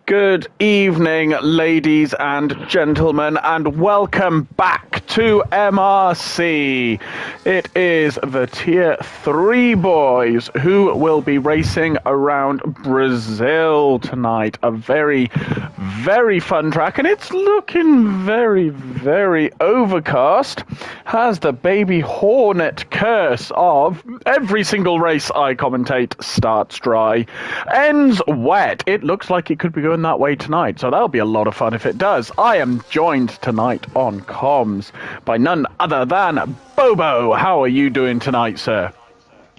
Good evening, ladies and gentlemen, and welcome back to MRC. It is the Tier 3 boys who will be racing around Brazil tonight. A very, very fun track, and it's looking very, very overcast. Has the baby Hornet curse of every single race I commentate starts dry, ends wet. It looks like it could be going that way tonight, so that'll be a lot of fun if it does. I am joined tonight on comms by none other than Bobo. How are you doing tonight, sir?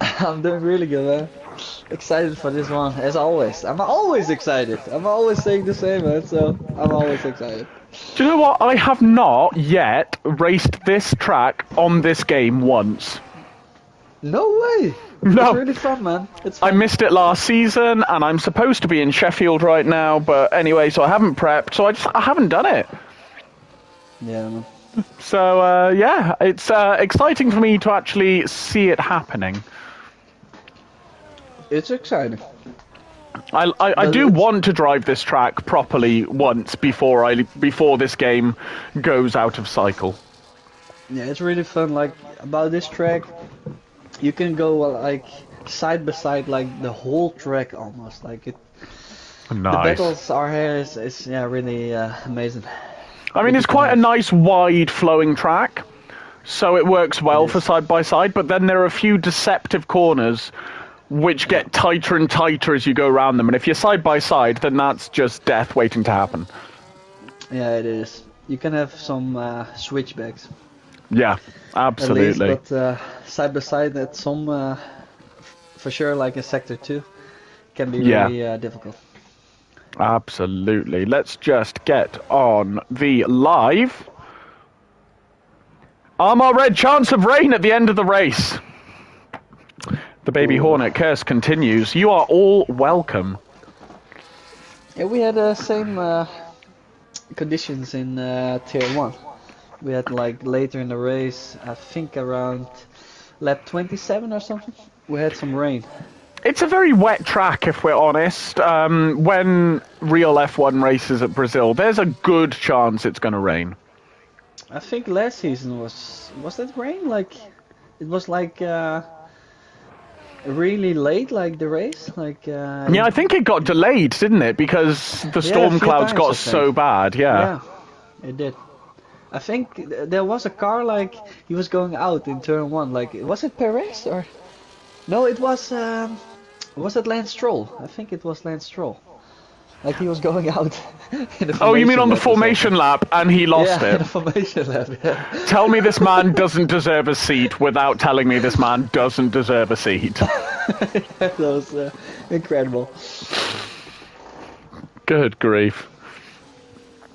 I'm doing really good, man. Excited for this one, as always. I'm always excited. I'm always saying the same, man, so I'm always excited. Do you know what? I have not yet raced this track on this game once. No way! No. It's really fun, man. It's fun. I missed it last season, and I'm supposed to be in Sheffield right now, but anyway, so I haven't prepped, so I haven't done it. Yeah, man. So, yeah, it's exciting for me to actually see it happening. It's exciting. I do want to drive this track properly once before this game goes out of cycle. Yeah, it's really fun. Like, about this track, you can go like side by side, like the whole track almost. Like it. Nice. The battles are here is yeah, really amazing. I mean, it's quite a nice wide flowing track, so it works well for side by side. But then there are a few deceptive corners which get tighter and tighter as you go around them. And if you're side by side, then that's just death waiting to happen. Yeah, it is. You can have some switchbacks. Yeah, absolutely. At least, but side by side, at some for sure, like in Sector 2, can be really difficult. Absolutely. Let's just get on the live. Armor Red, chance of rain at the end of the race. The baby Hornet curse continues. You are all welcome. Yeah, we had the same conditions in Tier 1. We had like later in the race, I think around lap 27 or something, we had some rain. It's a very wet track, if we're honest. When real F1 races at Brazil, there's a good chance it's going to rain. I think last season was that rain? Like, it was like really late, like the race, like. Yeah, I think it got delayed, didn't it? Because the storm clouds got so bad. Yeah, it did. I think there was a car, like he was going out in turn 1. Like, was it Perez or? No, it was it Lance Stroll? I think it was Lance Stroll. Like he was going out. In the you mean on the formation lap and he lost it? Yeah, the formation lap. Yeah. Tell me this man doesn't deserve a seat without telling me this man doesn't deserve a seat. That was incredible. Good grief.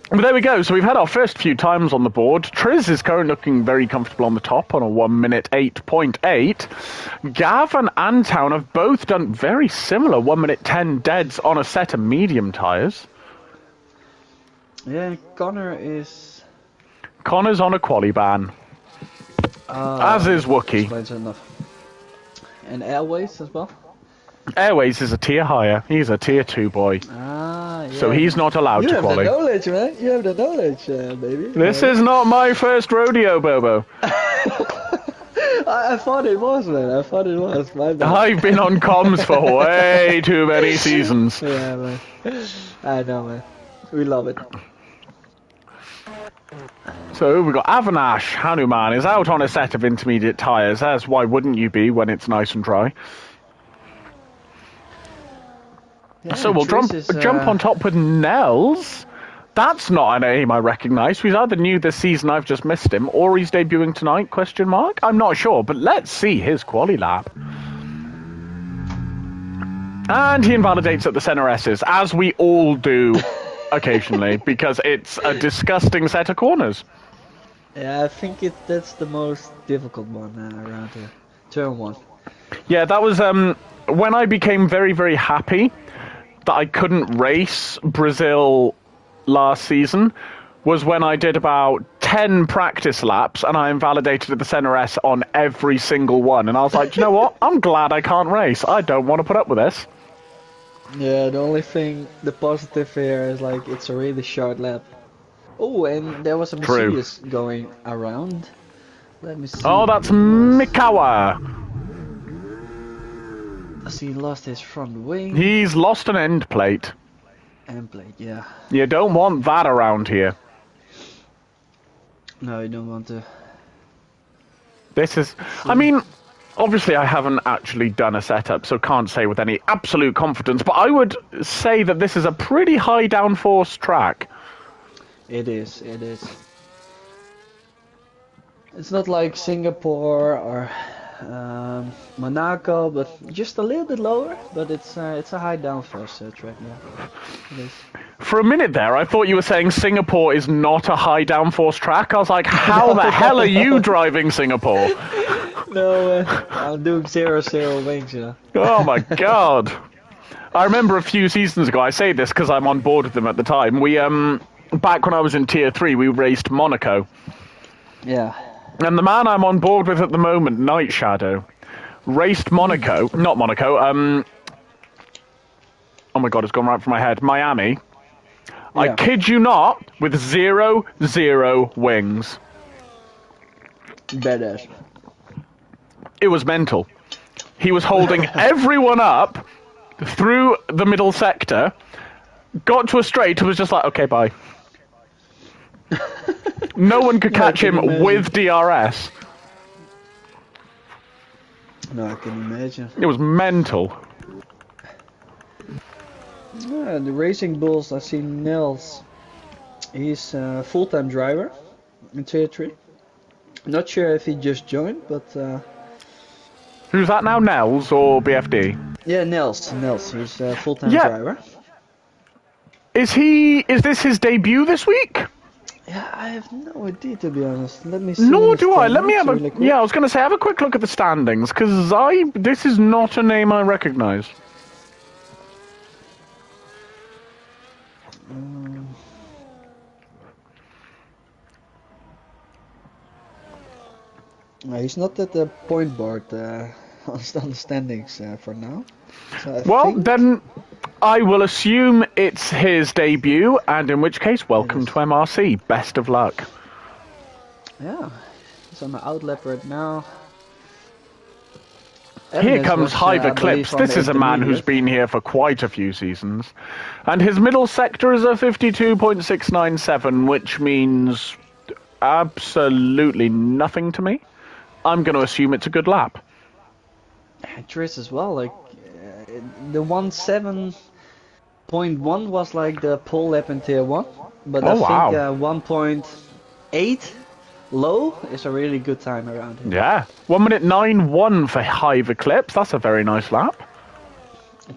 But there we go. So we've had our first few times on the board. Triz is currently looking very comfortable on the top on a 1 minute 8.8. Gav and Antown have both done very similar 1 minute 10 deads on a set of medium tyres. Yeah, Connor's on a quali ban. As is Wookie. Enough. And Airways as well? Airways is a tier higher. He's a tier 2 boy. Yeah. So he's not allowed to quali. You have the knowledge, man. You have the knowledge, baby. This is not my first rodeo, Bobo. I thought it was, man. I thought it was. My bad. I've been on comms for way too many seasons. Yeah, man. I know, man. We love it. So we've got Avanash Hanuman is out on a set of intermediate tyres, as why wouldn't you be when it's nice and dry? Yeah, so we'll jump on top with Nels. That's not a name I recognise. He's either new this season, I've just missed him, or he's debuting tonight, ? I'm not sure, but let's see his quali lap. And he invalidates at the center S's, as we all do occasionally, because it's a disgusting set of corners. Yeah, I think that's the most difficult one around here. Turn 1. Yeah, that was when I became very, very happy that I couldn't race Brazil last season, was when I did about 10 practice laps and I invalidated at the center S on every single one. And I was like, do you know what? I'm glad I can't race. I don't want to put up with this. Yeah, the only thing, the positive here is like it's a really short lap. Oh, and there was a True. Mercedes going around. Let me see Oh, that's who it was. Mikawa. I see he lost his front wing. He's lost an end plate. End plate, yeah. You don't want that around here. No, you don't want to. This is... I mean, obviously I haven't actually done a setup, so can't say with any absolute confidence, but I would say that this is a pretty high downforce track. It is, it is. It's not like Singapore or Monaco, but just a little bit lower. But it's a high downforce track, yeah. It is. For a minute there, I thought you were saying Singapore is not a high downforce track. I was like, how the hell are you driving Singapore? No, I'm doing 0-0 wings, yeah. Oh my god. I remember a few seasons ago, I say this because I'm on board with them at the time, we, back when I was in Tier 3, we raced Monaco. Yeah. And the man I'm on board with at the moment, Night Shadow, raced Monaco, not Monaco, oh my god, it's gone right from my head, Miami. Yeah. I kid you not, with 0-0 wings. Badass. It was mental. He was holding everyone up through the middle sector, got to a straight and was just like, okay, bye. No one could catch him with DRS. No, I can imagine. It was mental. Yeah, the Racing Bulls, I see Nels. He's a full-time driver in Tier 3. Not sure if he just joined, but... Who's that now, Nels or BFD? Yeah, Nels. He's a full-time Yeah. driver. Is this his debut this week? Yeah, I have no idea, to be honest. Let me see. Nor do I. Let me have a... really quick. Yeah, I was going to say, have a quick look at the standings, because this is not a name I recognise. No, he's not at the point board on the standings for now. So Well, then I will assume it's his debut, and in which case, welcome to MRC. Best of luck. Yeah, he's on the outlap right now. Here Evidence comes was, Hive I Eclipse. believe, on This the is a man who's intermediate. been here for quite a few seasons. And his middle sector is a 52.697, which means absolutely nothing to me. I'm going to assume it's a good lap. Tris as well, like the 17.1 was like the pole lap in Tier 1, but I wow. think 1.8 low is a really good time around here. Yeah. 1:09.1 for Hive Eclipse. That's a very nice lap.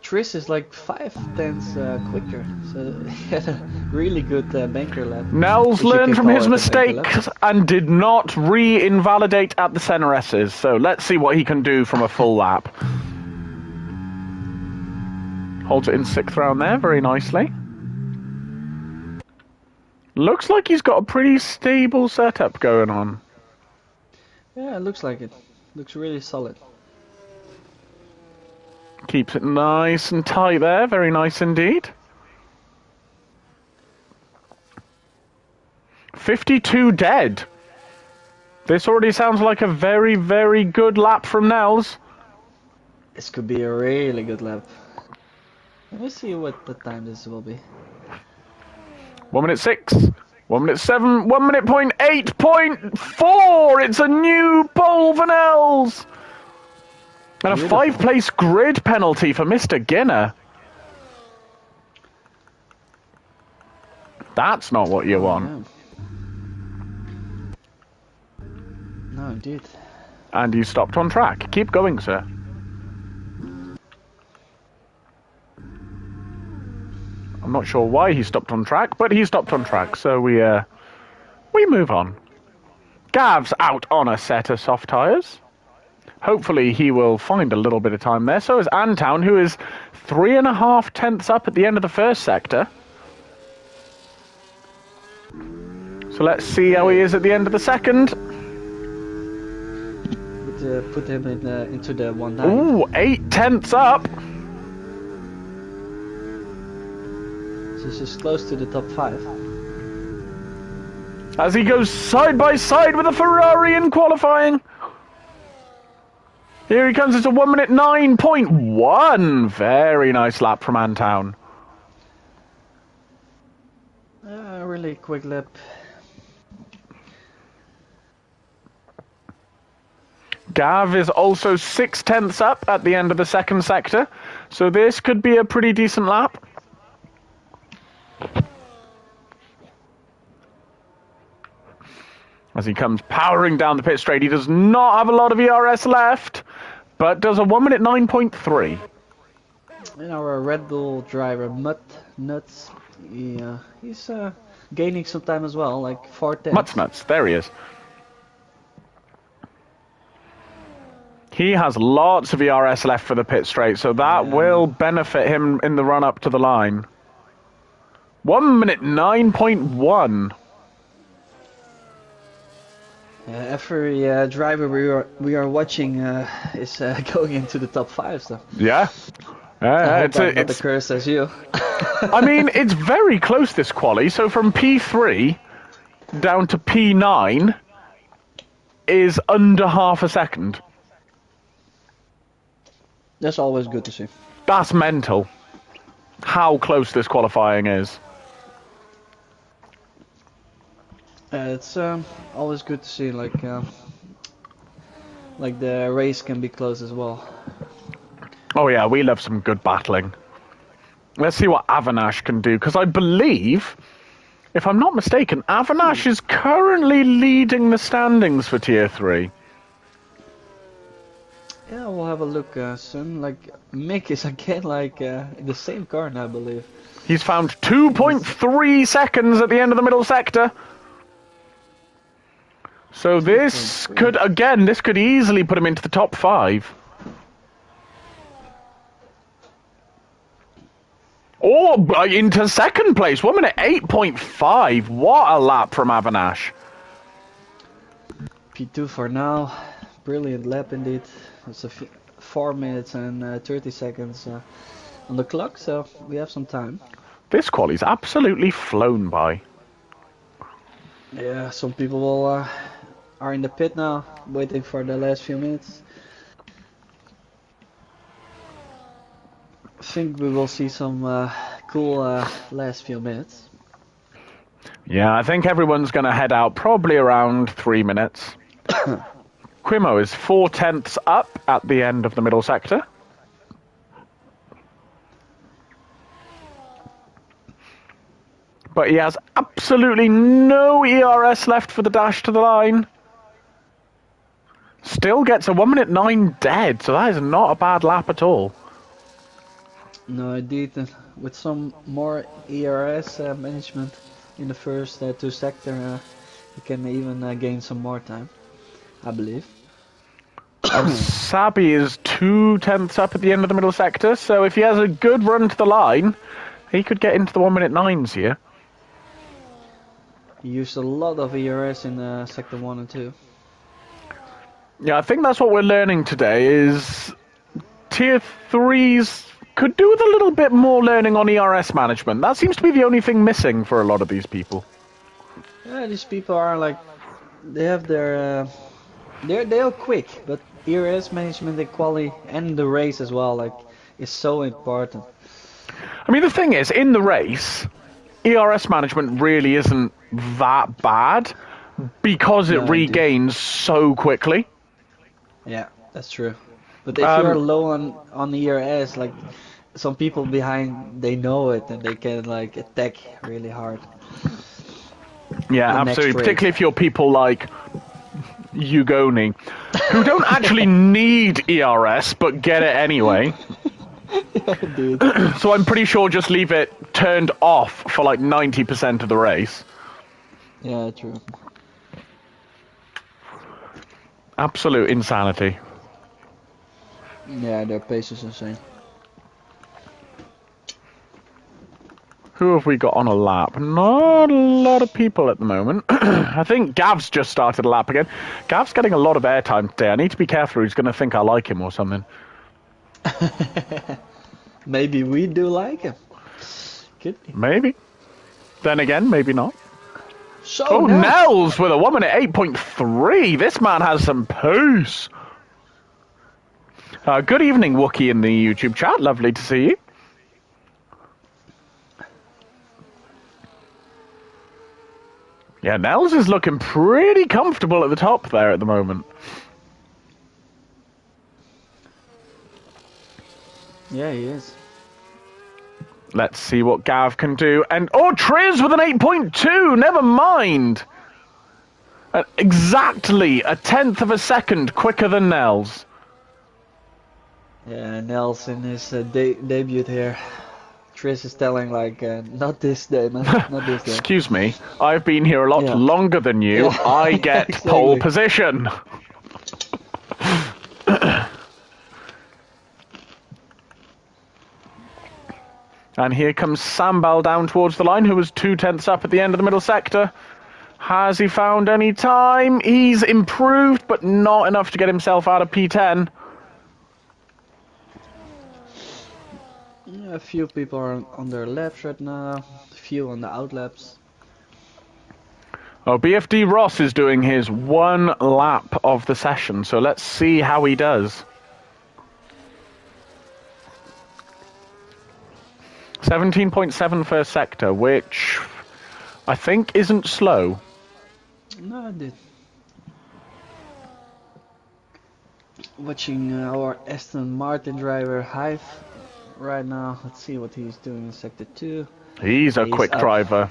Tris is like 5/10 quicker, so he had a really good banker lap. Nels if you learned can from call his it a banker lap. mistakes and did not re-invalidate at the center S's. So let's see what he can do from a full lap. Holds it in 6th round there, very nicely. Looks like he's got a pretty stable setup going on. Yeah, it looks like it. Looks really solid. Keeps it nice and tight there, very nice indeed. 52 dead. This already sounds like a very, very good lap from Nels. This could be a really good lap. Let me see what the time this will be. 1:06, 1:07, 1:08.4. It's a new pole for Nels. And a Beautiful. 5-place grid penalty for Mr. Ginner. That's not what you want. Yeah. No, indeed. And you stopped on track. Keep going, sir. I'm not sure why he stopped on track, but he stopped on track, so we move on. Gav's out on a set of soft tyres. Hopefully he will find a little bit of time there. So is Antown, who is 3.5 tenths up at the end of the first sector. So let's see how he is at the end of the second. Put him in, into the 1-9. Ooh, 8 tenths up. This is close to the top 5. As he goes side by side with a Ferrari in qualifying. Here he comes, it's a 1 minute 9.1. Very nice lap from Antown. Really quick lap. Gav is also 6/10 up at the end of the second sector, so this could be a pretty decent lap. As he comes powering down the pit straight, he does not have a lot of ERS left, but does a 1 minute 9.3. And our Red Bull driver, Nuts, he's gaining some time as well, like 4/10. Nuts, there he is. He has lots of ERS left for the pit straight, so that will benefit him in the run up to the line. 1 minute 9.1. Every driver we are watching is going into the top 5, so. Yeah. It's not the curse as you. I mean, it's very close, this quali. So from P3 down to P9 is under half a second. That's always good to see. That's mental. How close this qualifying is. It's always good to see, like the race can be close as well. Oh yeah, we love some good battling. Let's see what Avinash can do, because I believe, if I'm not mistaken, Avinash is currently leading the standings for Tier 3. Yeah, we'll have a look soon. Like, Mick is again like the same car now, I believe. He's found 2.3 seconds at the end of the middle sector. So this could easily put him into the top 5. Or into second place, 1 minute 8.5. What a lap from Avinash. P2 for now. Brilliant lap indeed. It's a 4 minutes and 30 seconds on the clock, so we have some time. This quali's absolutely flown by. Yeah, some people are in the pit now, waiting for the last few minutes. I think we will see some cool last few minutes. Yeah, I think everyone's going to head out probably around 3 minutes. Quimo is 4/10 up at the end of the middle sector. But he has absolutely no ERS left for the dash to the line. Still gets a 1 minute 9 dead, so that is not a bad lap at all. No, indeed, with some more ERS management in the first 2 sectors, you can even gain some more time, I believe. And Sabi is 2/10 up at the end of the middle sector, so if he has a good run to the line, he could get into the 1 minute 9s here. He used a lot of ERS in sector 1 and 2. Yeah, I think that's what we're learning today, is Tier 3s could do with a little bit more learning on ERS management. That seems to be the only thing missing for a lot of these people. Yeah, these people are like, they have their, they are quick, but ERS management, the quality, and the race as well, like, is so important. I mean, the thing is, in the race, ERS management really isn't that bad because it regains so quickly. Yeah, that's true. But if you're low on ERS, like, some people behind, they know it and they can like attack really hard. Yeah, absolutely. Particularly if you're people like Ugoni, who don't actually need ERS but get it anyway. Yeah, dude. So I'm pretty sure just leave it turned off for like 90% of the race. Yeah, true. Absolute insanity. Yeah, their pace is insane. Who have we got on a lap? Not a lot of people at the moment. I think Gav's just started a lap again. Gav's getting a lot of airtime today. I need to be careful, he's going to think I like him or something. Maybe we do like him. could be. Maybe. Then again, maybe not. So Oh, Nels with a 1 minute 8.3. This man has some pace. Good evening, Wookie, in the YouTube chat. Lovely to see you. Yeah, Nels is looking pretty comfortable at the top there at the moment. Yeah, he is. Let's see what Gav can do. And, oh, Triz with an 8.2. Never mind. Exactly a tenth of a second quicker than Nels. Yeah, Nels in his debut here. Trish is telling like, not this day, man, not this day. Excuse me, I've been here a lot longer than you. Yeah. I get Exactly. pole position. And here comes Sambal down towards the line, who was 2/10 up at the end of the middle sector. Has he found any time? He's improved, but not enough to get himself out of P10. Yeah, a few people are on their laps right now, a few on the out laps. Oh, BFD Ross is doing his 1 lap of the session, so let's see how he does. 17.7 first sector, which I think isn't slow. No, I did. Watching our Aston Martin driver Hive right now. Let's see what he's doing in sector 2. He's a quick driver.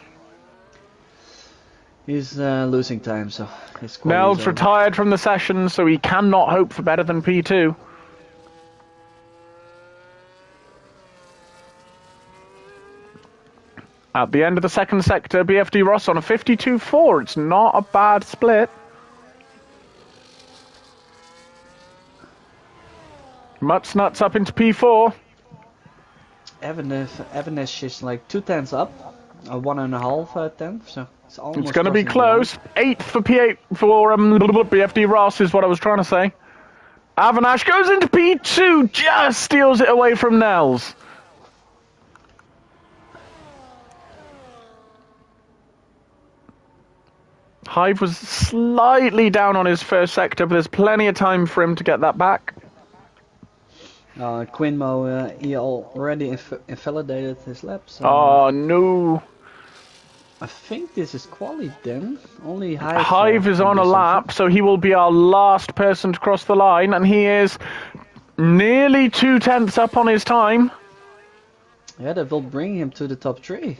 He's losing time, so his Nels retired from the session, so he cannot hope for better than P2. At the end of the second sector, BFD Ross on a 52.4. It's not a bad split. Nuts up into P4. Evanesh is like 2/10 up, 1.5 tenth, so it's almost. It's going to be close. 8th for P8 for BFD Ross is what I was trying to say. Avanash goes into P2, just steals it away from Nels. Hive was slightly down on his first sector, but there's plenty of time for him to get that back. Quinmo, he already invalidated his lap. So oh, no. I think this is quali then. Only Hive. Hive is on a lap, so he will be our last person to cross the line, and he is nearly 2/10 up on his time. Yeah, that will bring him to the top 3.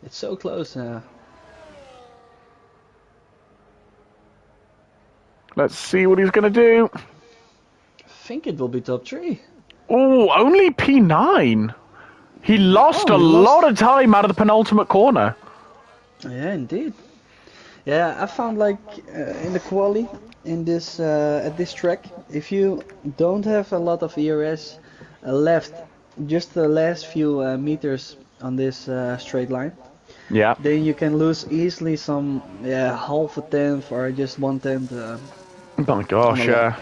It's so close now. Let's see what he's going to do. I think it will be top 3. Oh, only P9. He lost a lot of time out of the penultimate corner. Yeah, indeed. Yeah, I found like in the quali in this at this track, if you don't have a lot of ERS left, just the last few meters on this straight line, yeah, then you can lose easily some half a tenth or just 1/10. Oh my gosh, yeah.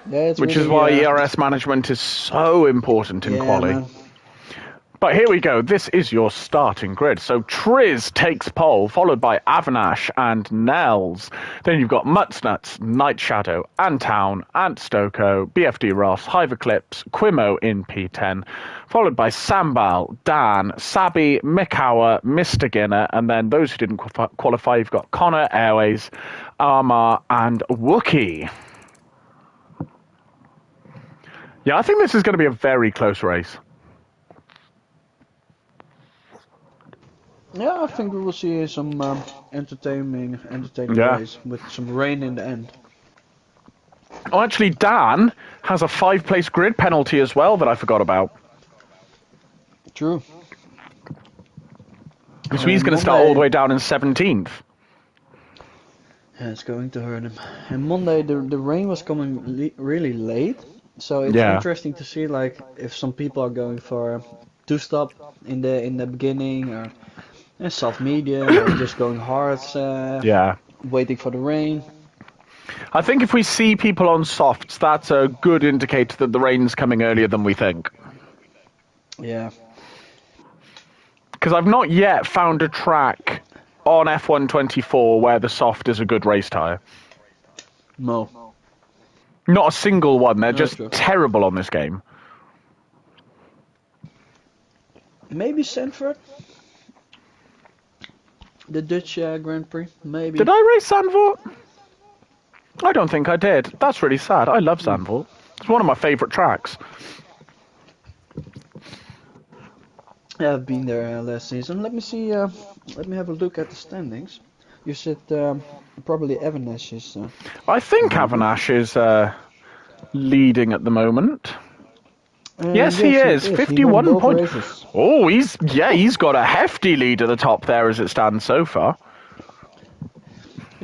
Yeah, which is why ERS management is so important in quali. Man. But here we go. This is your starting grid. So Triz takes pole, followed by Avanash and Nels. Then you've got Mutsnuts, Night Shadow, Antown, Ant Stoko, BFD Ross, Hive Eclipse, Quimo in P10, followed by Sambal, Dan, Sabi, Mikawa, Mr. Ginner, and then those who didn't qualify, you've got Connor, Airways, Armar, and Wookie. Yeah, I think this is going to be a very close race. Yeah, I think we will see some entertaining race with some rain in the end. Oh, actually, Dan has a 5-place grid penalty as well that I forgot about. True. So he's going to start all the way down in 17th. Yeah, it's going to hurt him. And Monday, the rain was coming really late. So it's interesting to see like if some people are going for two-stop in the beginning or soft medium or just going hard waiting for the rain. I think if we see people on softs, that's a good indicator that the rain's coming earlier than we think. Yeah. Because I've not yet found a track on F124 where the soft is a good race tyre. No. Not a single one. They're No, just true. terrible on this game. Maybe Sanford? The Dutch Grand Prix? Maybe. Did I race Zandvoort? I don't think I did. That's really sad. I love Zandvoort. It's one of my favourite tracks. Yeah, I've been there last season. Let me see. Let me have a look at the standings. You said probably Evanesh is. I think Avanash is leading at the moment. Yes, he is. He won 51 both points. races. Oh, he's got a hefty lead at the top there as it stands so far.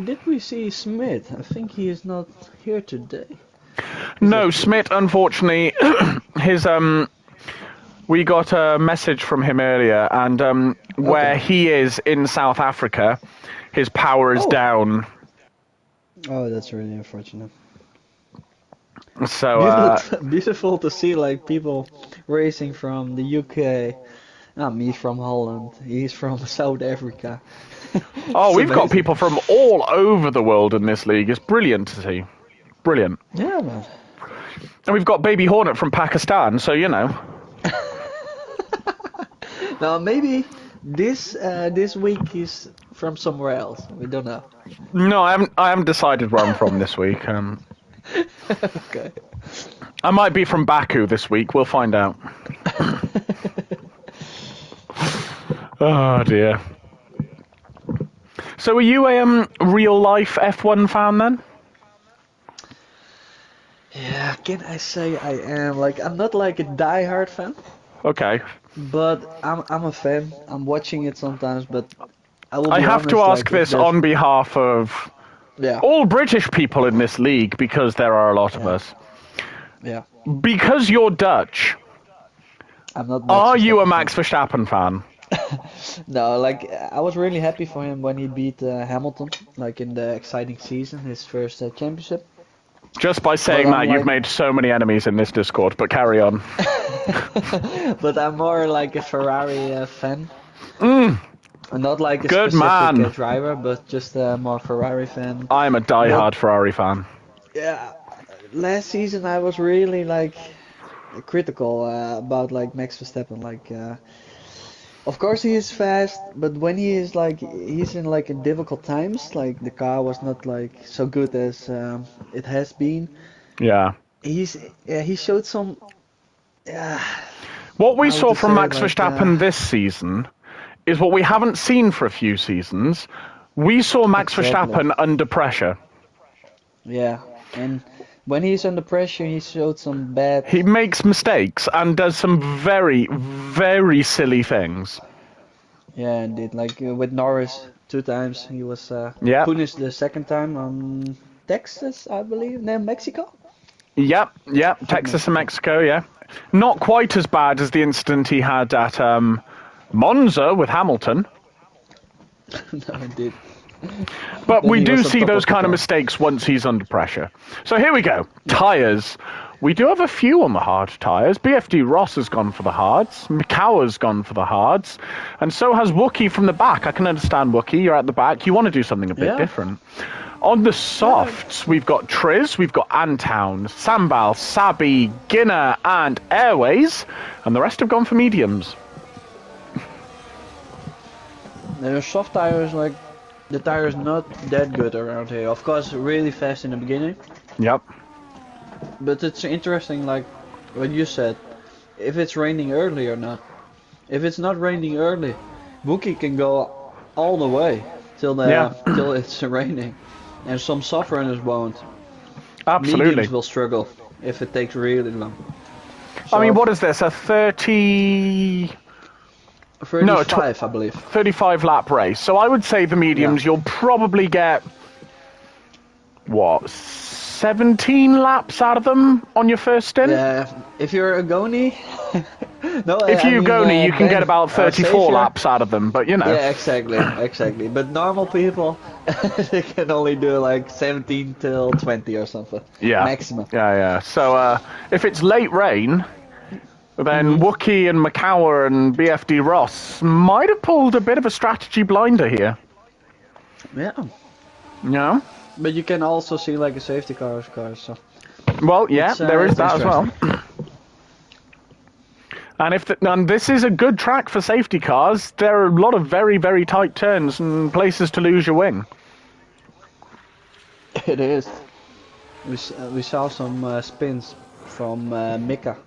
Did we see Smith? I think he is not here today. No, Smith, unfortunately, his we got a message from him earlier, and where he is in South Africa, his power is down. Oh, that's really unfortunate. So Beautiful to see like people racing from the UK. Me from Holland. He's from South Africa. oh, It's we've got amazing. people from all over the world in this league. It's brilliant to see. Brilliant. Yeah, man. And we've got Baby Hornet from Pakistan, so you know. Now maybe this week he's from somewhere else. We don't know. No, I haven't decided where I'm from this week. Okay. I might be from Baku this week. We'll find out. Oh dear. So, are you a real life F1 fan then? Yeah, can I say I am? Like, I'm not like a die-hard fan, Okay. but I'm a fan. I'm watching it sometimes, but I will I be have to honest, ask like, this on behalf of Yeah, all British people in this league, because there are a lot of us. yeah. Because you're Dutch, I'm not. are you a Verstappen Max Verstappen fan? fan. No, like I was really happy for him when he beat Hamilton, like in the exciting season, his first championship. Just by saying Well, that, I'm you've like- made so many enemies in this Discord, but carry on. But I'm more like a Ferrari fan. Not like a Good specific man. driver, but just more Ferrari fan. I'm a die-hard Ferrari fan. Yeah, last season I was really like critical about like Max Verstappen. Like, of course he is fast, but when he is like he's in like in difficult times, like the car was not like so good as it has been. Yeah. He showed some. Yeah, What we How saw to from say, Max like, Verstappen this season is what we haven't seen for a few seasons. We saw Max Exactly. Verstappen under pressure. yeah, and when he's under pressure, he showed some bad. He makes mistakes and does some very, very silly things. Yeah, indeed. Like with Norris, 2 times he was Yeah. punished the second time on Texas, I believe, no, Mexico. Yep, Texas and Mexico, yeah. Not quite as bad as the incident he had at Monza with Hamilton. No, indeed. But Then we he do was on see top those of the kind of car. mistakes once he's under pressure. So here we go. Tyres. We do have a few on the hard tyres. BFD Ross has gone for the hards. Mikawa's gone for the hards. And so has Wookie from the back. I can understand, Wookie. You're at the back. You want to do something a bit Yeah. different. On the softs, we've got Triz, we've got Antown, Sambal, Sabi, Ginner, and Airways. And the rest have gone for mediums. The soft tires, like the tire is not that good around here. Of course, really fast in the beginning, Yep. but it's interesting, like what you said, if it's raining early or not. If it's not raining early, Wookie can go all the way till till it's raining, and some soft runners won't. Absolutely. Mediums will struggle if it takes really long. I mean, So, what is this? A 35, I believe. 35 lap race. So I would say the mediums, you'll probably get, what, 17 laps out of them on your first stint? Yeah, if you're a Goni, no. If you go, you can get about 34 Xavier. laps out of them, but you know. Yeah, exactly. But normal people, they can only do like 17 till 20 or something. Yeah. Maximum. Yeah. So if it's late rain, But then Wookie and Makawa and BFD Ross might have pulled a bit of a strategy blinder here. Yeah. Yeah. But you can also see like a safety car, so. Well, yeah, there is it's that as well. And this is a good track for safety cars. There are a lot of very, very tight turns and places to lose your wing. It is. We saw some spins from Mika,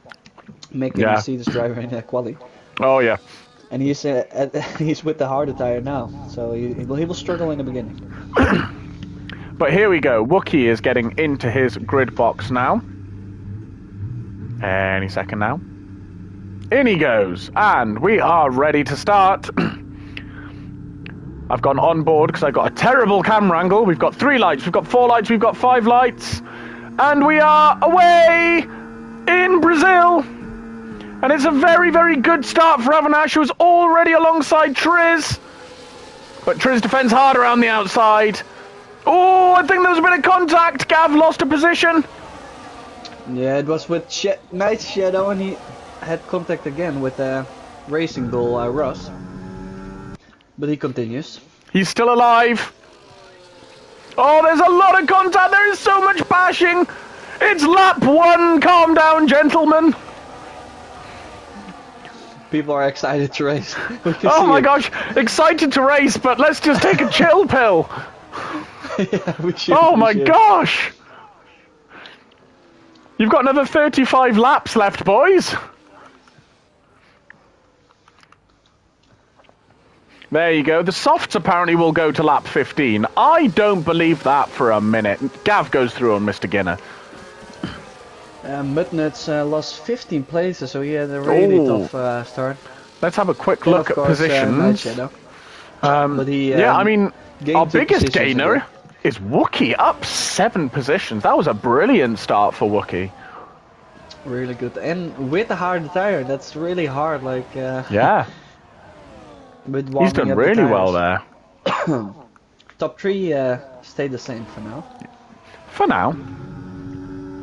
the Mercedes driver in quali. Oh yeah. And he's with the harder tire now, so he will struggle in the beginning. But here we go. Wookie is getting into his grid box now. Any second now. In he goes, and we are ready to start. I've gone on board because I've got a terrible camera angle. We've got 3 lights, we've got 4 lights, we've got 5 lights. And we are away in Brazil. And it's a very, very good start for Avinash, who's already alongside Triz. But Triz defends hard around the outside. Oh, I think there was a bit of contact. Gav lost a position. Yeah, it was with Night Shadow, and he had contact again with Racing Bull Ross. But he continues. He's still alive. Oh, there's a lot of contact. There is so much bashing. It's lap 1. Calm down, gentlemen. People are excited to race. Oh my gosh, excited to race, but let's just take a chill pill. Yeah, we should. Oh my gosh. You've got another 35 laps left, boys. There you go. The softs apparently will go to lap 15. I don't believe that for a minute. Gav goes through on Mr. Ginner. Mudnuts lost 15 places, so he had a really tough start. Let's have a quick look at positions. But he, yeah, I mean, our biggest gainer again is Wookie, up 7 positions. That was a brilliant start for Wookie. Really good. And with the hard tire, that's really hard. Like, yeah. He's done really well there. Top 3 stayed the same for now. For now.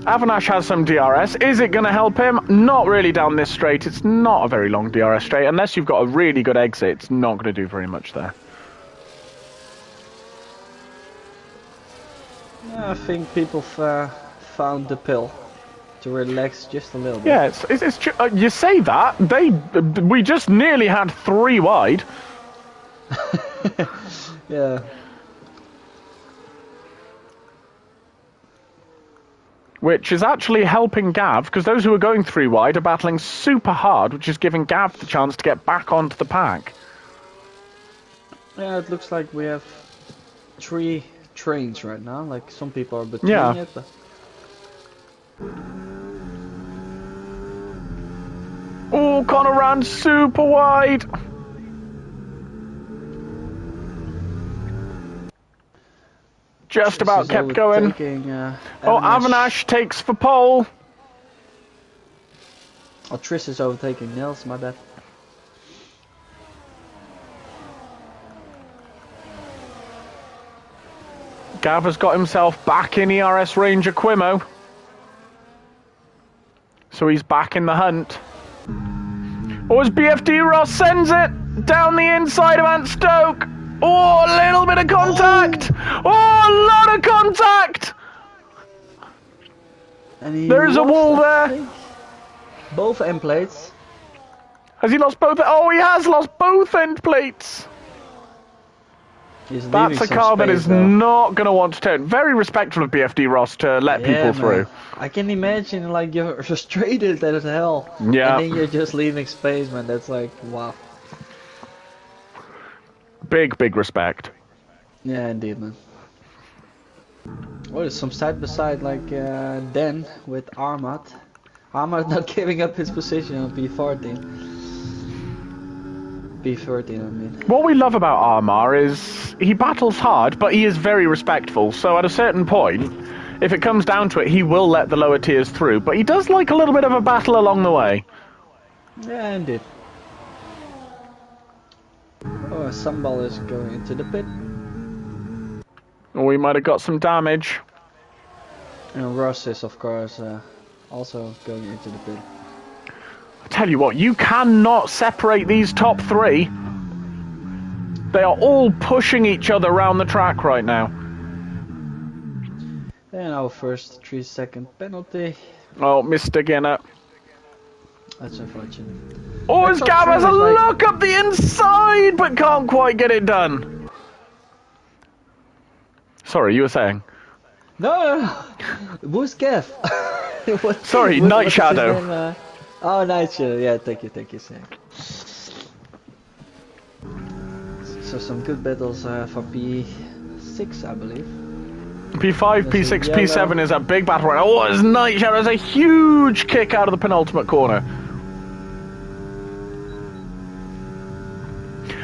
Avinash has some DRS. Is it going to help him? Not really down this straight. It's not a very long DRS straight. Unless you've got a really good exit, it's not going to do very much there. Yeah, I think people found the pill to relax just a little bit. Yeah, you say that. We just nearly had 3 wide. Yeah. Which is actually helping Gav, because those who are going 3 wide are battling super hard, which is giving Gav the chance to get back onto the pack. Yeah, it looks like we have 3 trains right now. Like, some people are between it, but... Oh, Connor ran super wide. Just about kept going. Avinash takes for pole. Oh, Triss is overtaking Nils, my bad. Gav has got himself back in ERS Ranger Quimo. So he's back in the hunt. Or as BFD Ross sends it down the inside of Ant Stoke. Oh, a little bit of contact. Oh, a lot of contact. There's a wall there. Both end plates. Has he lost both? Oh, he has lost both end plates. That's a car that is not going to want to turn. Very respectful of BFD Ross to let people through. I can imagine, like, you're frustrated as hell. Yeah. And then you're just leaving space, man. That's like, wow. Big, big respect. Yeah, indeed, man. Oh, there's some side-by-side, like, Dan with Armad. Armad not giving up his position on P14. P13, I mean. What we love about Armar is he battles hard, but he is very respectful. So at a certain point, if it comes down to it, he will let the lower tiers through. But he does like a little bit of a battle along the way. Yeah, indeed. Oh, Sambal is going into the pit. Oh, we might have got some damage. And Ross is, of course, also going into the pit. I tell you what, you cannot separate these top three. They are all pushing each other around the track right now. And our first 3-second penalty. Oh, Mr. Ginner. That's unfortunate. Oh, his Gab has a like... look up the inside, but can't quite get it done. Sorry, you were saying? No. Who's Kev? Sorry, Night Shadow. Oh, Night Shadow. Yeah, thank you, Sam. So some good battles for P6, I believe. P5, P6, P7 is a big battle right now. Oh, his Night Shadow has a huge kick out of the penultimate corner.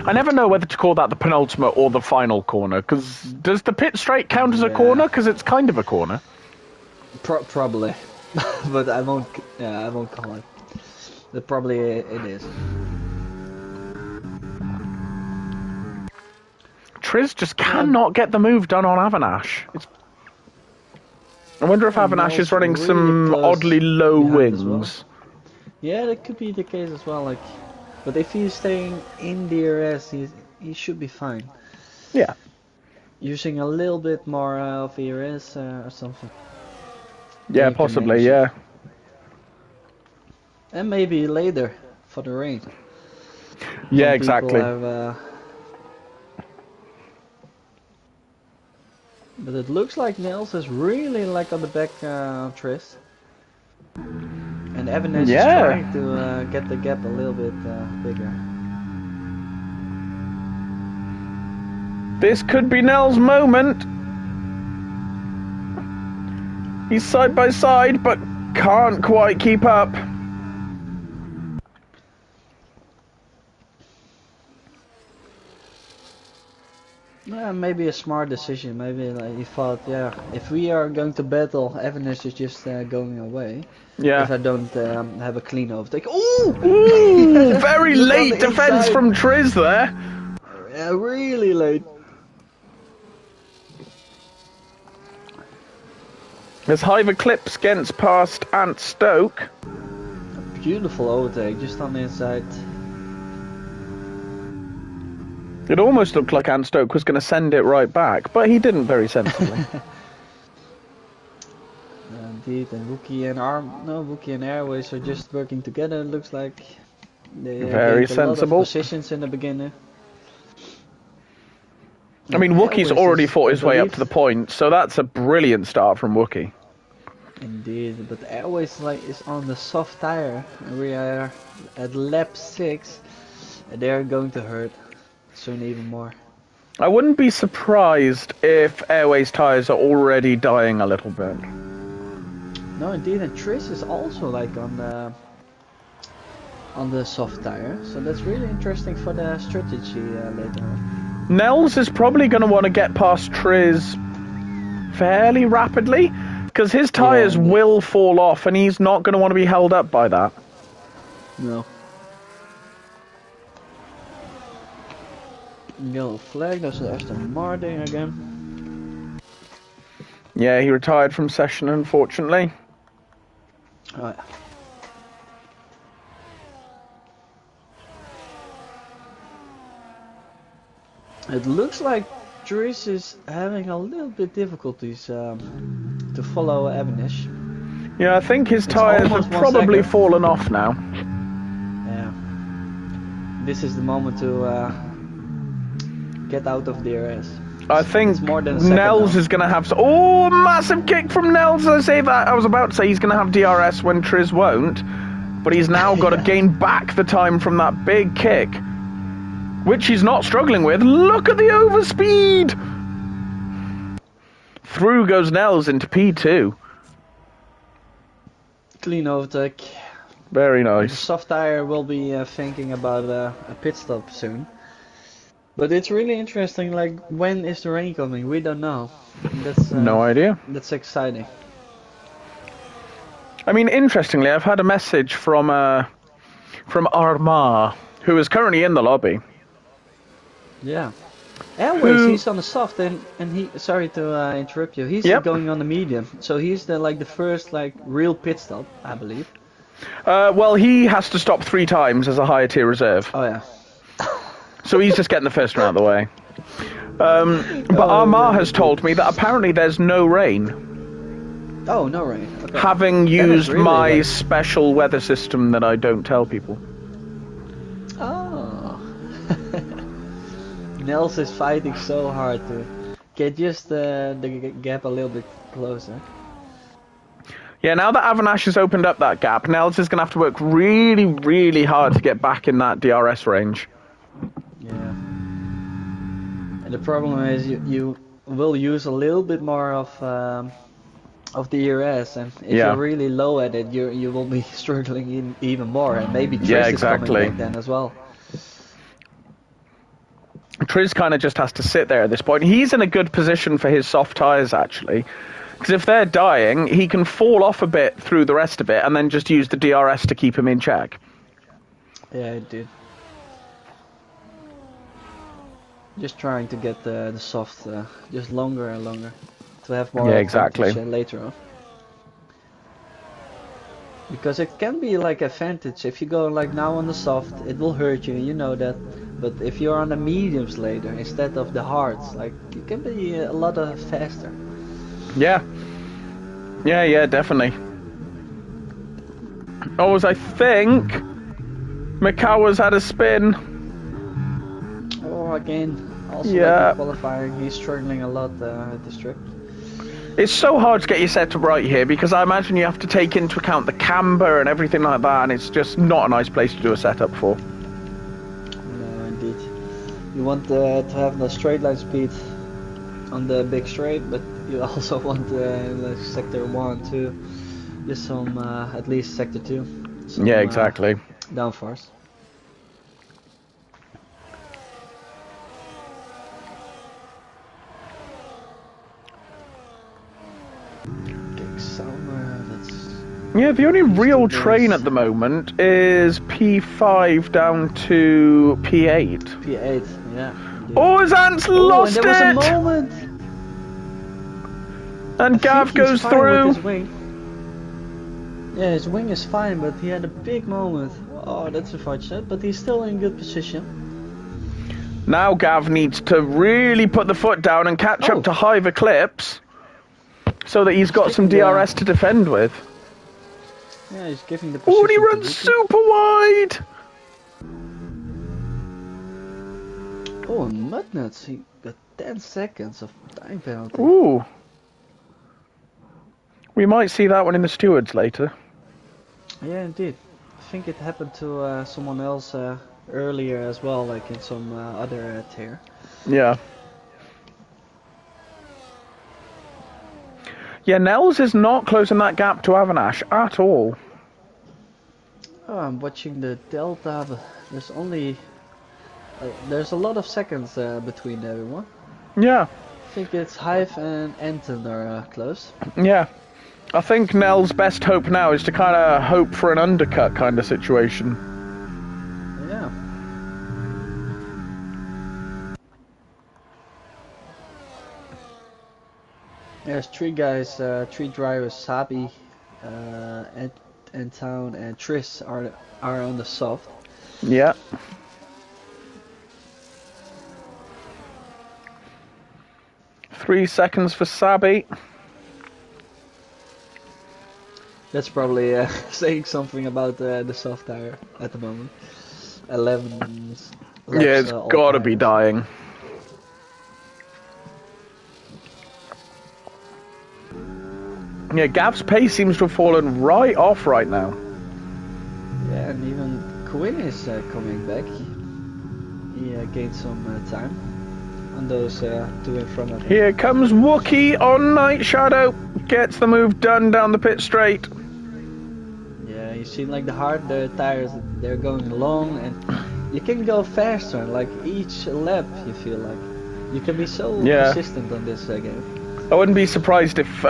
I never know whether to call that the penultimate or the final corner, because does the pit straight count as a corner? Because it's kind of a corner. Probably, but I won't. Yeah, I won't call it. But probably it is. Triz just cannot get the move done on Avanash. I wonder if Avanash is running really some oddly low wings. Well. Yeah, that could be the case as well. Like, but if he's staying in DRS, he should be fine. Yeah. Using a little bit more of ERS or something. Yeah, possibly. Yeah. And maybe later for the rain. Yeah, exactly. But it looks like Nels is really like on the back Tris. And Evanes is trying to get the gap a little bit bigger. This could be Nels' moment. He's side by side, but can't quite keep up. Yeah, maybe a smart decision. Maybe like he thought, yeah, if we are going to battle, Evanes is just going away. Yeah. If I don't have a clean overtake. Ooh! Ooh! Very late defense from Triz there. Yeah, really late. As Hive Eclipse gets past Ant Stoke. A beautiful overtake, just on the inside. It almost looked like Ant Stoke was going to send it right back, but he didn't very sensibly. Indeed, and Wookie and Airways are just working together. It looks like they very sensible. A lot of positions in the beginning. I mean, Wookie's already fought his way up to the point, so that's a brilliant start from Wookie. Indeed, but Airways is on the soft tire. We are at lap 6. And they are going to hurt soon even more. I wouldn't be surprised if Airways tires are already dying a little bit. No, indeed, and Triss is also like on the soft tire, so that's really interesting for the strategy later on. Nels is probably going to want to get past Triz fairly rapidly, because his tires will fall off, and he's not going to want to be held up by that. No. Yellow flag, that's Aston Martin again. Yeah, he retired from session, unfortunately. Right. It looks like Dries is having a little bit difficulties to follow Avanish. Yeah, I think his tires have probably fallen off now. Yeah. This is the moment to get out of DRS. I think more than Nels is going to have... Oh, massive kick from Nels. I say that. I was about to say he's going to have DRS when Triz won't. But he's now got to gain back the time from that big kick. Which he's not struggling with. Look at the overspeed! Through goes Nels into P2. Clean overtake. Very nice. The soft tire will be thinking about a pit stop soon. But it's really interesting, like, when is the rain coming? We don't know. That's no idea. That's exciting. I mean, interestingly, I've had a message from Armand, who is currently in the lobby. Yeah. Airways, he's on the soft, and he, sorry to interrupt you, he's going on the medium. So he's the first, real pit stop, I believe. Well, he has to stop 3 times as a higher tier reserve. Oh yeah. So he's just getting the first one out of the way. But Armar has told me that apparently there's no rain. Oh, no rain. Okay. Having used really my like... special weather system that I don't tell people. Oh. Nels is fighting so hard to get just the gap a little bit closer. Yeah, now that Avanash has opened up that gap, Nels is going to have to work really, really hard to get back in that DRS range. Yeah. And the problem is you will use a little bit more of the ERS, and if you're really low at it, you will be struggling even more, and maybe Triss is coming back then as well. Triss kind of just has to sit there at this point. He's in a good position for his soft tyres, actually. Because if they're dying, he can fall off a bit through the rest of it and then just use the DRS to keep him in check. Yeah, it did. Just trying to get the soft just longer and longer to have more advantage later on. Because it can be like advantage if you go like now on the soft, it will hurt you, you know that. But if you're on the mediums later instead of the hards, like you can be a lot faster. Yeah. Yeah, definitely. Oh, I think Mikawa's had a spin. Oh, again. Also like qualifying, he's struggling a lot at the strip. It's so hard to get your setup right here because I imagine you have to take into account the camber and everything like that, and it's just not a nice place to do a setup for. No, indeed. You want to have the straight line speed on the big straight, but you also want like sector 1, 2, just some at least sector 2. Some, yeah, exactly. Downforce. Yeah, the only real train at the moment is P5 down to P8. P8, yeah. Oh, Zant's lost and there was a moment. And Gav goes through. His wing. Yeah, his wing is fine, but he had a big moment. Oh, that's unfortunate, but he's still in good position. Now Gav needs to really put the foot down and catch up to Hive Eclipse so that he's got some DRS to defend with. Yeah, he's giving the position. Oh, and he runs super wide! Oh, and Mudnuts, he got 10 seconds of time penalty. Ooh. We might see that one in the stewards later. Yeah, indeed. I think it happened to someone else earlier as well, like in some other tier. Yeah. Yeah, Nels is not closing that gap to Avanash at all. Oh, I'm watching the Delta, but there's only... there's a lot of seconds between everyone. Yeah. I think it's Hive and Anton are close. Yeah. I think Nell's best hope now is to kind of hope for an undercut kind of situation. Yeah. There's 3 guys, 3 drivers, Sabi, Town and Triss are on the soft. Yeah. Three seconds for Sabi. That's probably saying something about the soft tire at the moment. 11 laps, yeah, it's gotta be dying. Yeah, Gav's pace seems to have fallen right off right now. Yeah, and even Quinn is coming back. He gained some time on those 2 in front of him. Here comes Wookie on Night Shadow. Gets the move done down the pit straight. Yeah, you see like the tires, they're going long and you can go faster. Like each lap you feel like. You can be so consistent on this game. I wouldn't be surprised if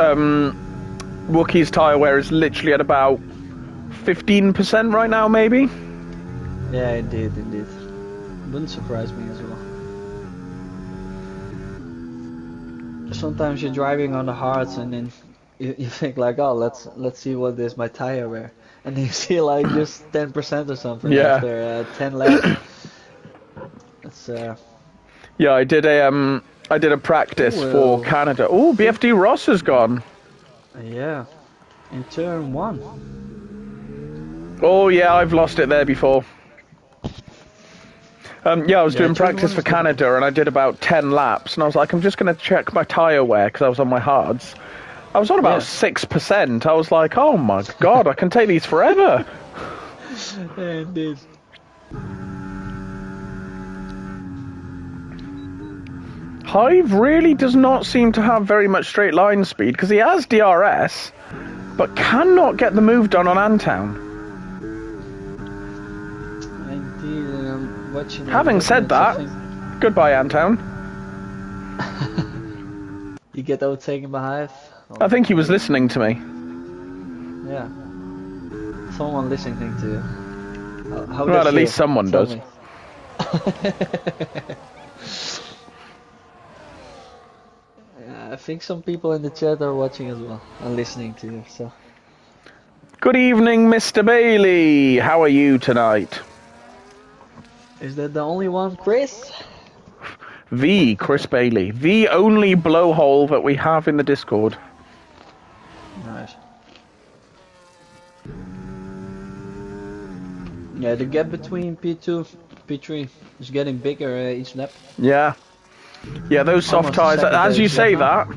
Wookie's tyre wear is literally at about 15% right now, maybe? Yeah, indeed. Wouldn't surprise me as well. Sometimes you're driving on the hards and then you think like, oh, let's see what is my tire wear, and you see like just 10% or something Yeah. after 10 laps. It's Yeah, I did a practice for ooh, Canada. Oh, think BFD Ross has gone. yeah, in turn one. Oh yeah, I've lost it there before. Yeah, I was Yeah, doing turn practice one for is difficult. Canada, and I did about 10 laps, and I was like, I'm just going to check my tyre wear, because I was on my hards. I was on about Yeah. 6%. I was like, oh my god, I can take these forever. Indeed. Hive really does not seem to have very much straight line speed, because he has DRS, but cannot get the move done on Antown. Indeed, and I'm watching the Having said equipment, that, goodbye Antown. you get overtaken by Hive. I think he was listening to me. Yeah. Someone listening to you. How Well, does at least someone Tell does. me. Yeah, I think some people in the chat are watching as well and listening to you. So. Good evening, Mr. Bailey. How are you tonight? Is that the only one, Chris? The Chris Bailey, the only blowhole that we have in the Discord. Nice. Yeah, the gap between P2 P3 is getting bigger each lap. Yeah. Yeah, those soft Almost a tyres, second as you each lap say now. that.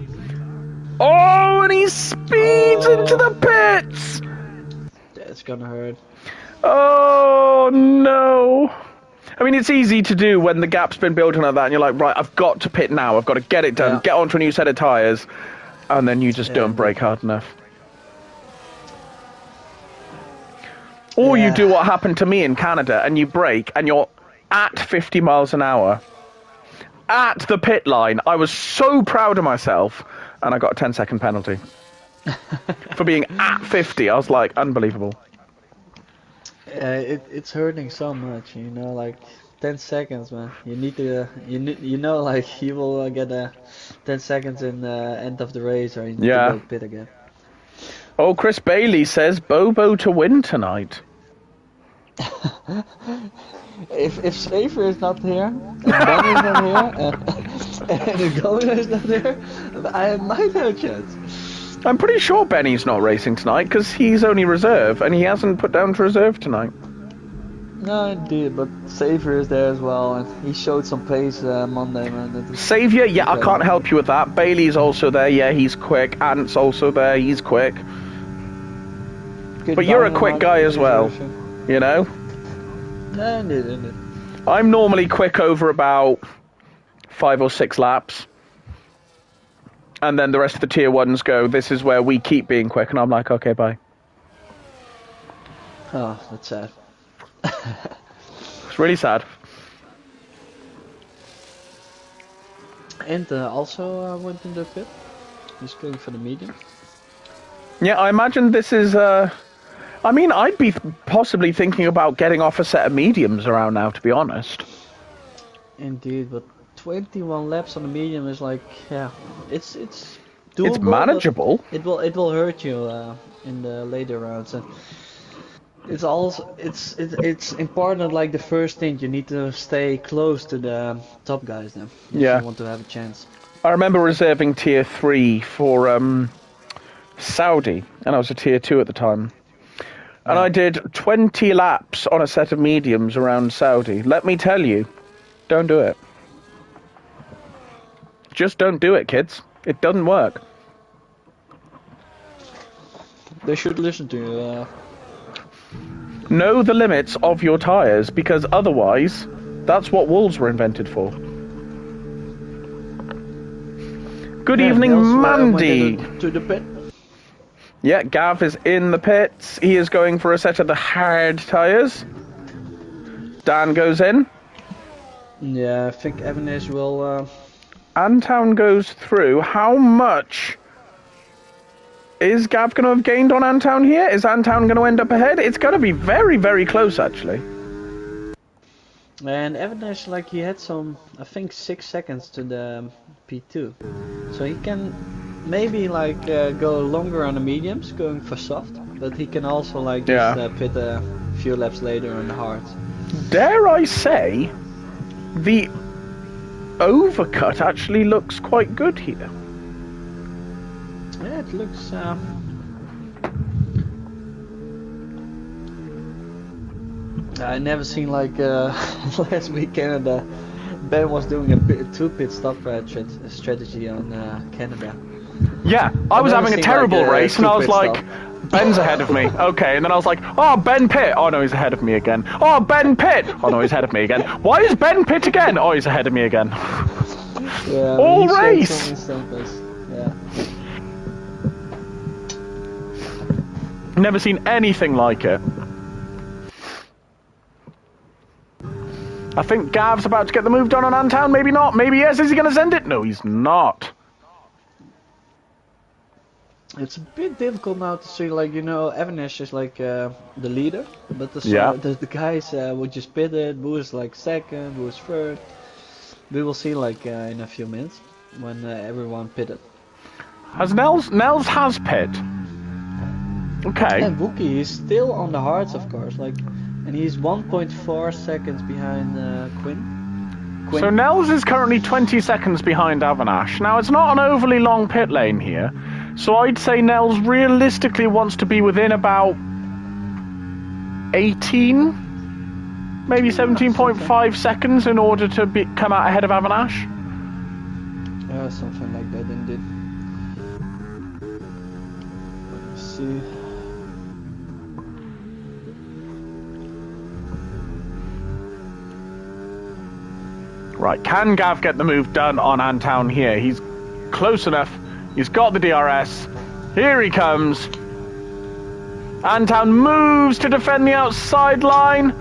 Oh, and he speeds into the pits! That's gonna hurt. Oh, no. I mean, it's easy to do when the gap's been building like that, and you're like, right, I've got to pit now, I've got to get it done, Yeah. get onto a new set of tyres, and then you just don't Indeed. brake hard enough. Or you Yeah. do what happened to me in Canada, and you brake, and you're at 50 miles an hour. At the pit line. I was so proud of myself, and I got a 10-second penalty. For being at 50, I was like, unbelievable. It's hurting so much, you know, like 10 seconds, man. You need to, you know, like you will get 10 seconds in the end of the race, or you need to Yeah. go pit again. Oh, Chris Bailey says Bobo to win tonight. If Safer is not here, and Ben is not here, and the governor is not here, I might have a chance. I'm pretty sure Benny's not racing tonight, because he's only reserve, and he hasn't put down to reserve tonight. No, indeed, but Safer is there as well, and he showed some pace Monday, man. That is Saviour, yeah, I incredible. can't help you with that. Bailey's also there, yeah, he's quick. Ant's also there, he's quick. Good But you're a Dynamite quick guy as well, version. you know? Yeah, indeed. I'm normally quick over about 5 or 6 laps. And then the rest of the tier 1s go, this is where we keep being quick. And I'm like, okay, bye. Oh, that's sad. It's really sad. And also went in the pit. He's going for the medium. Yeah, I imagine this is... I mean, I'd be possibly thinking about getting off a set of mediums around now, to be honest. Indeed, but 21 laps on the medium is like, yeah, it's doable. It's manageable. It will hurt you in the later rounds, and it's also it's important. Like the first thing, you need to stay close to the top guys then. If Yeah. you want to have a chance. I remember reserving tier 3 for Saudi, and I was a tier 2 at the time. And Yeah. I did 20 laps on a set of mediums around Saudi. Let me tell you, don't do it. Just don't do it, kids. It doesn't work. They should listen to you. Know the limits of your tyres, because otherwise, that's what walls were invented for. Good evening, Mandy. To the pit. Yeah, Gav is in the pits. He is going for a set of the hard tyres. Dan goes in. Yeah, I think Evanish will. Antown goes through. How much is Gav going to have gained on Antown here? Is Antown going to end up ahead? It's going to be very, very close, actually. And Evanish, like he had some, I think 6 seconds to the P2, so he can maybe like go longer on the mediums, going for soft, but he can also like Yeah. just pit a few laps later on the hards. Dare I say, the overcut actually looks quite good here. Yeah, it looks. I never seen like last week Canada. Ben was doing a two pit stop strategy on Canada. Yeah, I was never having a seen, terrible like, a race, and I was two-pit like, Ben's ahead of me. Okay, and then I was like, oh, Ben pit. Oh no, he's ahead of me again. Oh, Ben pit. Oh no, he's ahead of me again. Why is Ben pit again? Oh, he's ahead of me again. Yeah, All he showed race. some examples. Yeah. Never seen anything like it. I think Gav's about to get the move done on Antown. Maybe not. Maybe yes. Is he going to send it? No, he's not. It's a bit difficult now to see, like, you know, Avanesh is like the leader, but Yeah. the guys who just pitted, who is like second, who is third. We will see like in a few minutes when everyone pitted. Has Nels has pit. Okay. And Wookie is still on the hards, of course, like, and he's 1.4 seconds behind Quinn. So Nels is currently 20 seconds behind Avanash. Now, it's not an overly long pit lane here, so I'd say Nels realistically wants to be within about 18, maybe 17.5 seconds in order to come out ahead of Avanash. Yeah, something like that indeed. Let's see. Right, can Gav get the move done on Antown here? He's close enough. He's got the DRS. Here he comes. Antown moves to defend the outside line,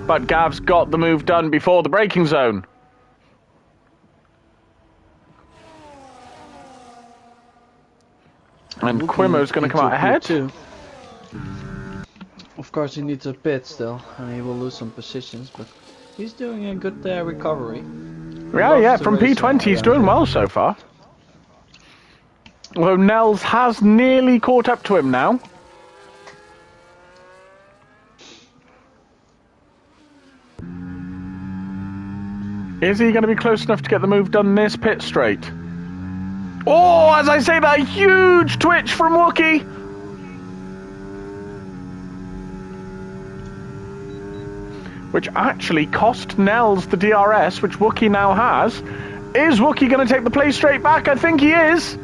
but Gav's got the move done before the braking zone. And Quimo's going to come out ahead. Too. Of course, he needs a pit still, and he will lose some positions, but he's doing a good recovery. Yeah, from P20 he's doing well so far. Although Nels has nearly caught up to him now. Is he going to be close enough to get the move done this pit straight? Oh, as I say, that huge twitch from Wookie. Which actually cost Nels the DRS, which Wookie now has. Is Wookie going to take the play straight back? I think he is.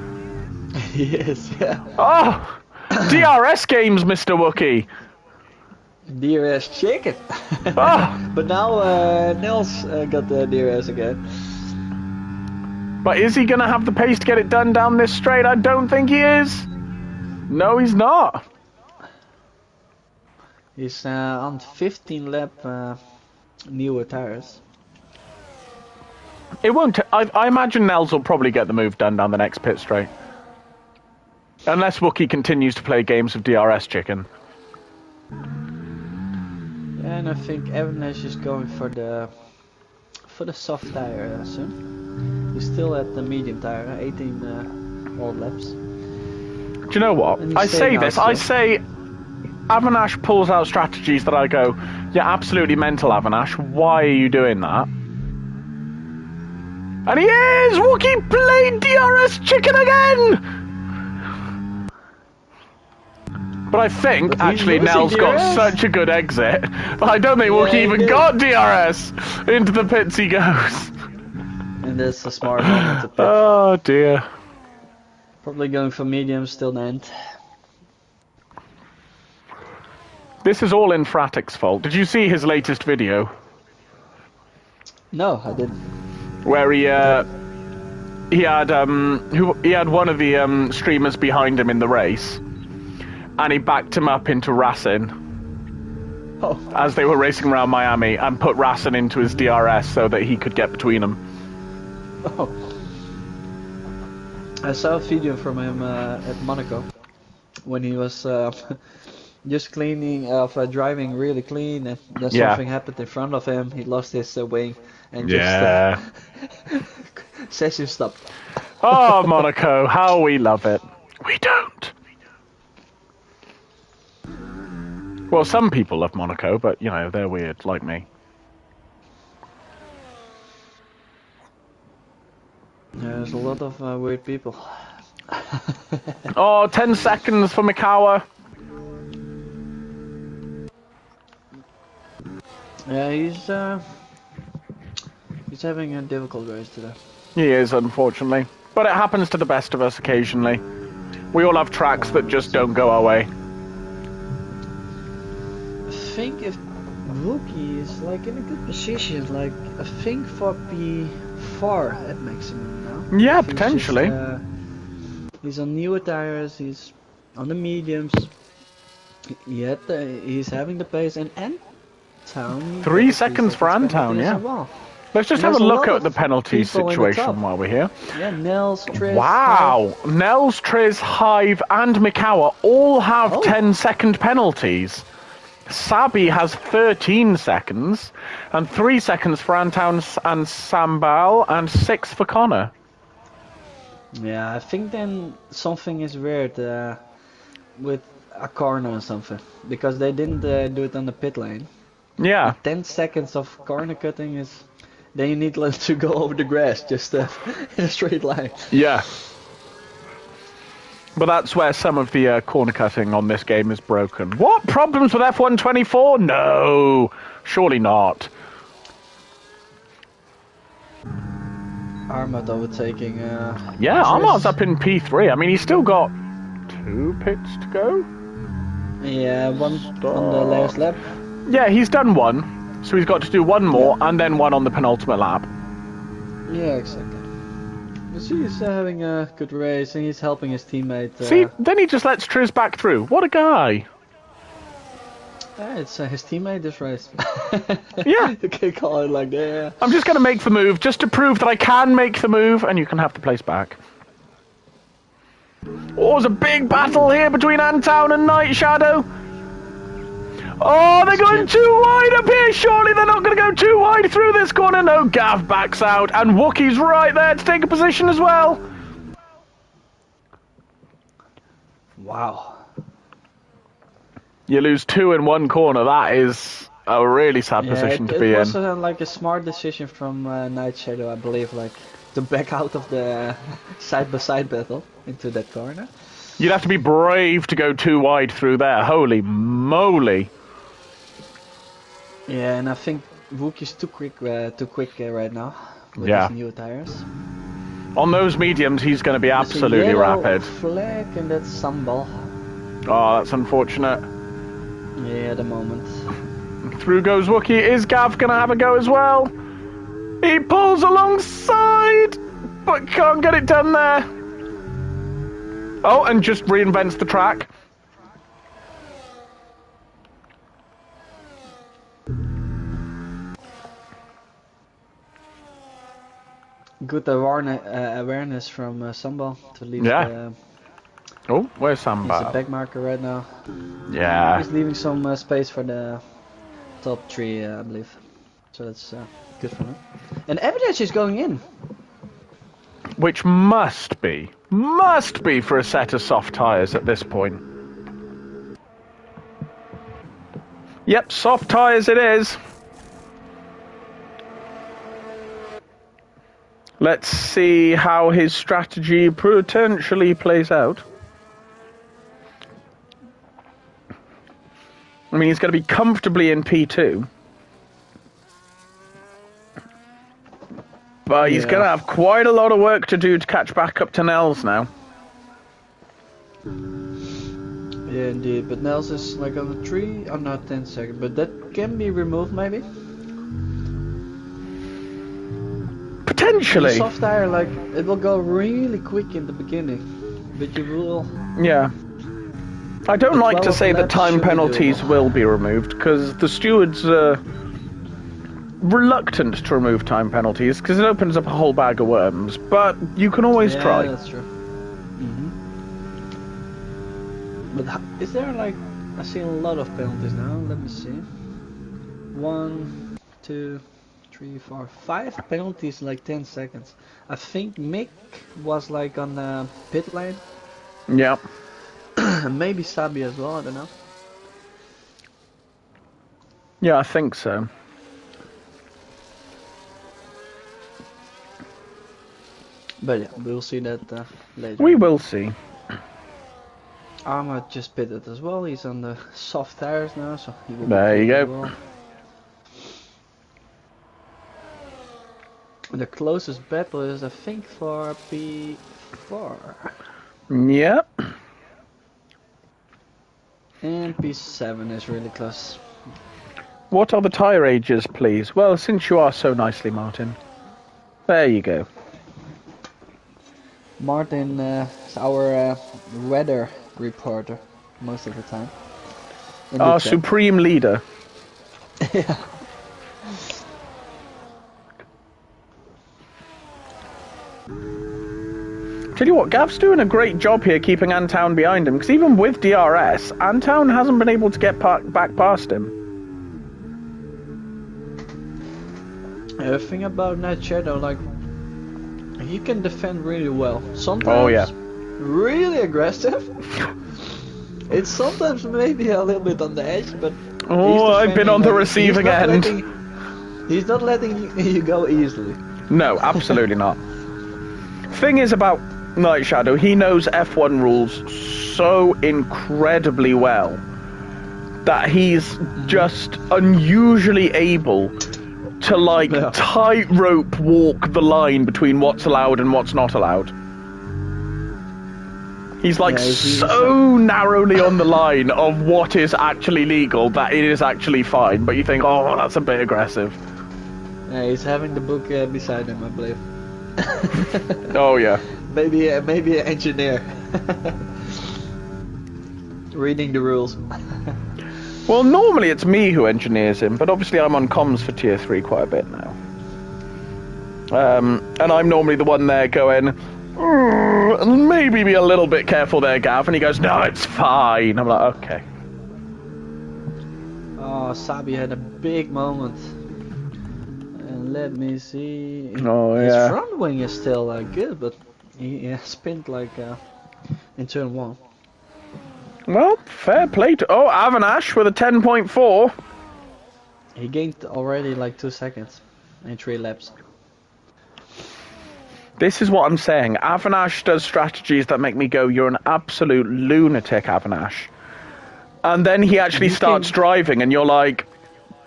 He is, yeah. Oh, DRS games, Mr. Wookie. DRS chicken. Oh. But now Nels got the DRS again. But is he going to have the pace to get it done down this straight? I don't think he is. No, he's not. He's on 15 lap newer tires. It won't. I imagine Nels will probably get the move done down the next pit straight. Unless Wookie continues to play games of DRS chicken. And I think Avanesh is going for the soft tire soon. He's still at the medium tire, 18 all laps. Do you know what? I say this. I say Avanash pulls out strategies that I go, you're absolutely mental, Avanash. Why are you doing that? And he is! Wookie played DRS chicken again! But I think, actually, Nels got such a good exit. But I don't think Wookie even got DRS. Into the pits he goes. And that's a smart moment to pit. Oh, dear. Probably going for mediums till the end. This is all Infratic's fault. Did you see his latest video? No, I didn't. Where he had one of the streamers behind him in the race, and he backed him up into Racing as they were racing around Miami, and put Racing into his DRS so that he could get between them. Oh. I saw a video from him at Monaco when he was just driving really clean, and then something happened in front of him. He lost his wing and just session stopped. Oh, Monaco, how we love it. We don't. Well, some people love Monaco, but, you know, they're weird, like me. There's a lot of weird people. Oh, 10 seconds for Mikawa. Yeah, he's having a difficult race today. He is, unfortunately. But it happens to the best of us occasionally. We all have tracks that just don't go our way. I think if Wookie is like in a good position, like I think for P4 at maximum now. Yeah, If he's potentially. just, he's on newer tires, he's on the mediums. Yet he's having the pace, and Town. 3 seconds for Antown, yeah. Well. Let's just have a look at the penalty situation while we're here. Yeah, Nels, Triz. Wow! Nels, Triz, Hive, and Mikawa all have 10-second penalties. Sabi has 13 seconds, and 3 seconds for Antown and Sambal, and 6 for Connor. Yeah, I think then something is weird with a corner or something, because they didn't do it on the pit lane. Yeah. 10 seconds of corner cutting is... Then you need to go over the grass, just in a straight line. Yeah. But that's where some of the corner cutting on this game is broken. What? Problems with F124? No. Surely not. Armad overtaking... yeah, Armad's up in P3. I mean, he's still got 2 pits to go. Yeah, one on the last lap. Yeah, he's done 1. So he's got to do 1 more, and then 1 on the penultimate lap. Yeah, exactly. But he's having a good race, and he's helping his teammate. See, then he just lets Triz back through. What a guy! It's his teammate this race. Yeah. You can call it like that. Yeah. I'm just going to make the move, just to prove that I can make the move, and you can have the place back. Oh, there's a big battle here between Antown and Night Shadow. Oh, they're going too wide up here. Surely they're not going to go too wide through this corner. No, Gav backs out, and Wookie's right there to take a position as well. Wow. You lose 2 in 1 corner. That is a really sad position to be in. It was like a smart decision from Night Shadow, I believe, like to back out of the side-by-side battle into that corner. You'd have to be brave to go too wide through there. Holy moly. Yeah, and I think Wookie's too quick right now with his new tires. On those mediums, he's going to be absolutely rapid. Flag, and that's Sambal. Oh, that's unfortunate. Yeah, at the moment. Through goes Wookie. Is Gav going to have a go as well? He pulls alongside, but can't get it done there. Oh, and just reinvents the track. Good awareness from Sambal to leave. Yeah. Oh, where's Sambal? He's a back marker right now. Yeah. He's leaving some space for the top 3, I believe. So that's good for him. And Evidence is going in. Which must be for a set of soft tyres at this point. Yep, soft tyres it is. Let's see how his strategy potentially plays out. I mean, he's going to be comfortably in P2. But he's going to have quite a lot of work to do to catch back up to Nels now. Yeah, indeed. But Nels is like on the 3, or not 10 seconds. But that can be removed, maybe? Potentially. Soft tire, like, it will go really quick in the beginning. But you will... Yeah. I don't like to say that time penalties will be removed, because the stewards are reluctant to remove time penalties, because it opens up a whole bag of worms, but you can always try. Yeah, that's true. But is there, like, I see a lot of penalties now, let me see. 1, 2, 3, 4, 5 penalties in like 10 seconds. I think Mick was like on the pit lane. Yeah. Maybe Sabi as well, I don't know. Yeah, I think so. But yeah, we'll see that later. We will see. Arma just pitted as well. He's on the soft tires now, so he will There be you clean as go. well. The closest battle is, I think, for P4. Yep. And P7 is really close. What are the tyre ages, please? Well, since you are so nicely, Martin. There you go. Martin is our weather reporter most of the time. Our supreme leader. Yeah. Tell you what, Gav's doing a great job here keeping Antown behind him, because even with DRS, Antown hasn't been able to get back past him. The thing about Night Shadow, like, he can defend really well. Sometimes Oh, yeah. really aggressive. It's sometimes maybe a little bit on the edge, but Oh, I've been on the receiving end. He's not letting you go easily. No, absolutely not. Thing is about Night Shadow, he knows F1 rules so incredibly well that he's just unusually able to, like, tightrope walk the line between what's allowed and what's not allowed. He's like so narrowly on the line of what is actually legal that it is actually fine, but you think, oh, that's a bit aggressive. Yeah, he's having the book beside him, I believe. Oh yeah. Maybe an engineer. Reading the rules. Well, normally it's me who engineers him, but obviously I'm on comms for tier 3 quite a bit now. And I'm normally the one there going, maybe be a little bit careful there, Gav. And he goes, no, it's fine. I'm like, okay. Oh, Sabi had a big moment. And let me see. Oh, His yeah. front wing is still good, but he spinned like in turn 1. Well, fair play to... Oh, Avanash with a 10.4. He gained already like 2 seconds in 3 laps. This is what I'm saying. Avanash does strategies that make me go, you're an absolute lunatic, Avanash. And then he actually starts driving and you're like,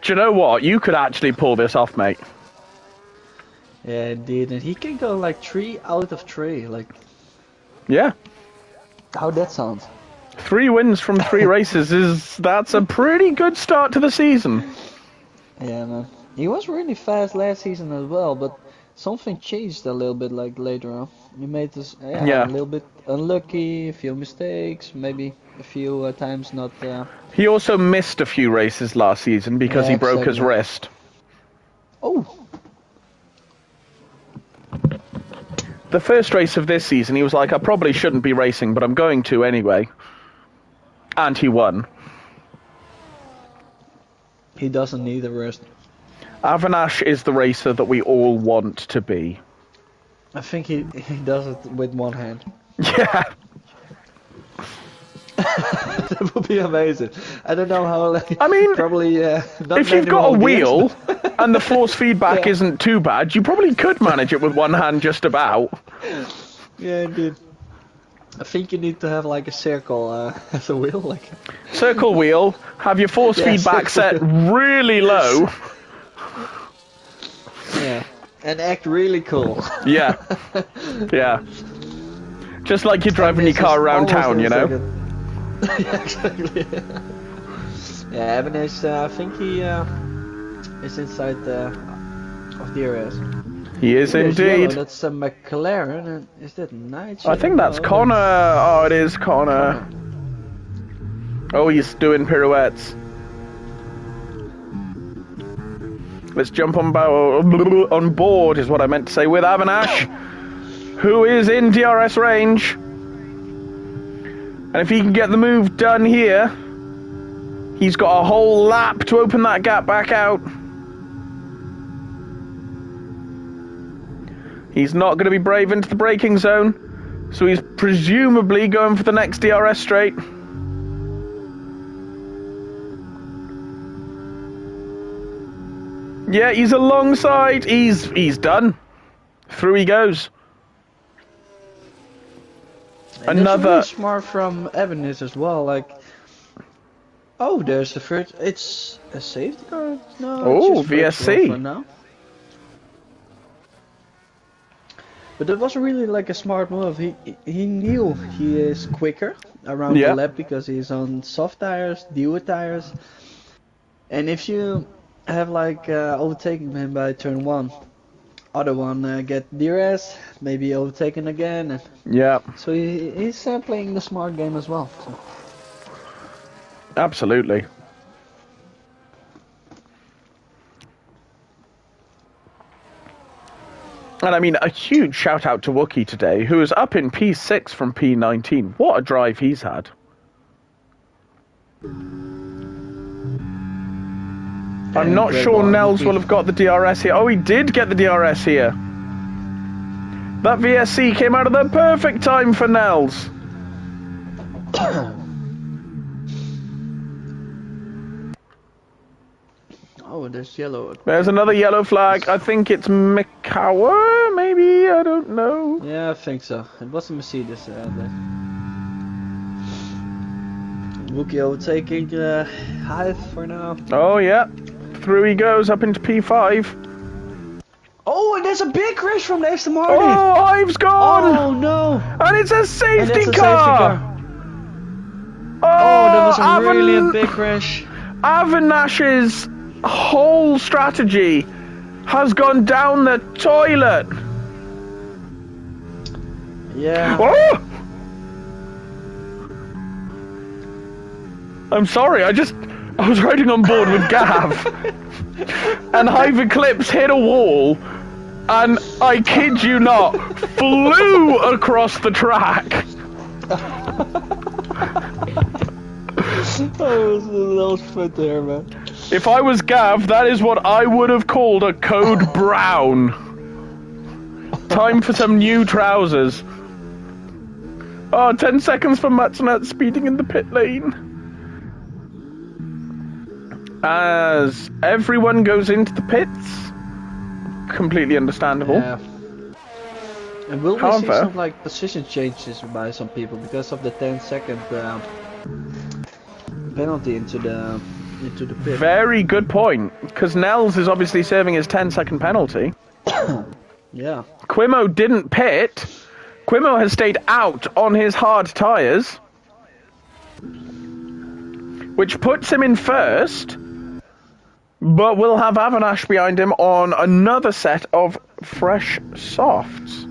do you know what? You could actually pull this off, mate. Yeah, indeed. And he can go like 3 out of 3. Like, yeah. How'd that sound? 3 wins from 3 races that's a pretty good start to the season. Yeah, man. He was really fast last season as well, but something changed a little bit like later on. He made this a little bit unlucky, a few mistakes, maybe a few times not. He also missed a few races last season because he broke his wrist. Oh. The first race of this season, he was like, I probably shouldn't be racing, but I'm going to anyway. And he won. He doesn't need a wrist. Avanash is the racer that we all want to be. I think he does it with one hand. Yeah. That would be amazing. I don't know how. I mean, probably. Not if you've got a wheel games, and the force feedback isn't too bad, you probably could manage it with one hand just about. Yeah, indeed. I think you need to have like a circle as a wheel, like. Circle wheel. Have your force feedback set really low. Yeah, and act really cool. Yeah. Yeah. Just like you're driving your car around town, you know? Yeah, exactly. Yeah, Avanash, I think he is inside of DRS. He is indeed. Yellow, that's a McLaren, and is that Night? I think that's Connor. Oh, it is Connor. Oh, he's doing pirouettes. Let's jump on board, is what I meant to say, with Avanash, who is in DRS range. And if he can get the move done here, he's got a whole lap to open that gap back out. He's not going to be brave into the braking zone, so he's presumably going for the next DRS straight. Yeah, he's alongside. He's done. Through he goes. And Another really smart from Evanis as well. Like, oh, there's the first. It's a safety car. No, oh, it's just virtual VSC for now. But it was really like a smart move. He knew he is quicker around the lap because he's on soft tires, dual tires. And if you have like overtaken him by turn 1, other one get DRS, maybe overtaken again. And yeah. so he's playing the smart game as well. So. Absolutely. And I mean, a huge shout out to Wookie today, who is up in P6 from P19. What a drive he's had. I'm not sure Nels will have got the DRS here. Oh, he did get the DRS here. That VSC came out at the perfect time for Nels. Oh, there's yellow. There's another yellow flag. I think it's Mikawa, maybe? I don't know. Yeah, I think so. It was a Mercedes there. Wookie overtaking Hive for now. Oh, yeah. Through he goes up into P5. Oh, and there's a big crash from the Aston Martin. Oh, Hive's gone. Oh, no. And it's a safety car. Oh, that was really a big crash. Avanash's whole strategy has gone down the toilet. Yeah. Oh! I'm sorry, I was riding on board with Gav and Hive Eclipse hit a wall and I kid you not, flew across the track. Oh, that was fun there, man. If I was Gav, that is what I would have called a code brown. Time for some new trousers. Oh, 10 seconds for Matsunet speeding in the pit lane. As everyone goes into the pits. Completely understandable. Yeah. And will we However, see some like position changes by some people because of the 10-second penalty into the pit? Very good point, because Nels is obviously serving his 10-second penalty. Yeah. Quimo didn't pit. Quimo has stayed out on his hard tyres, which puts him in first, but will have Avanash behind him on another set of fresh softs.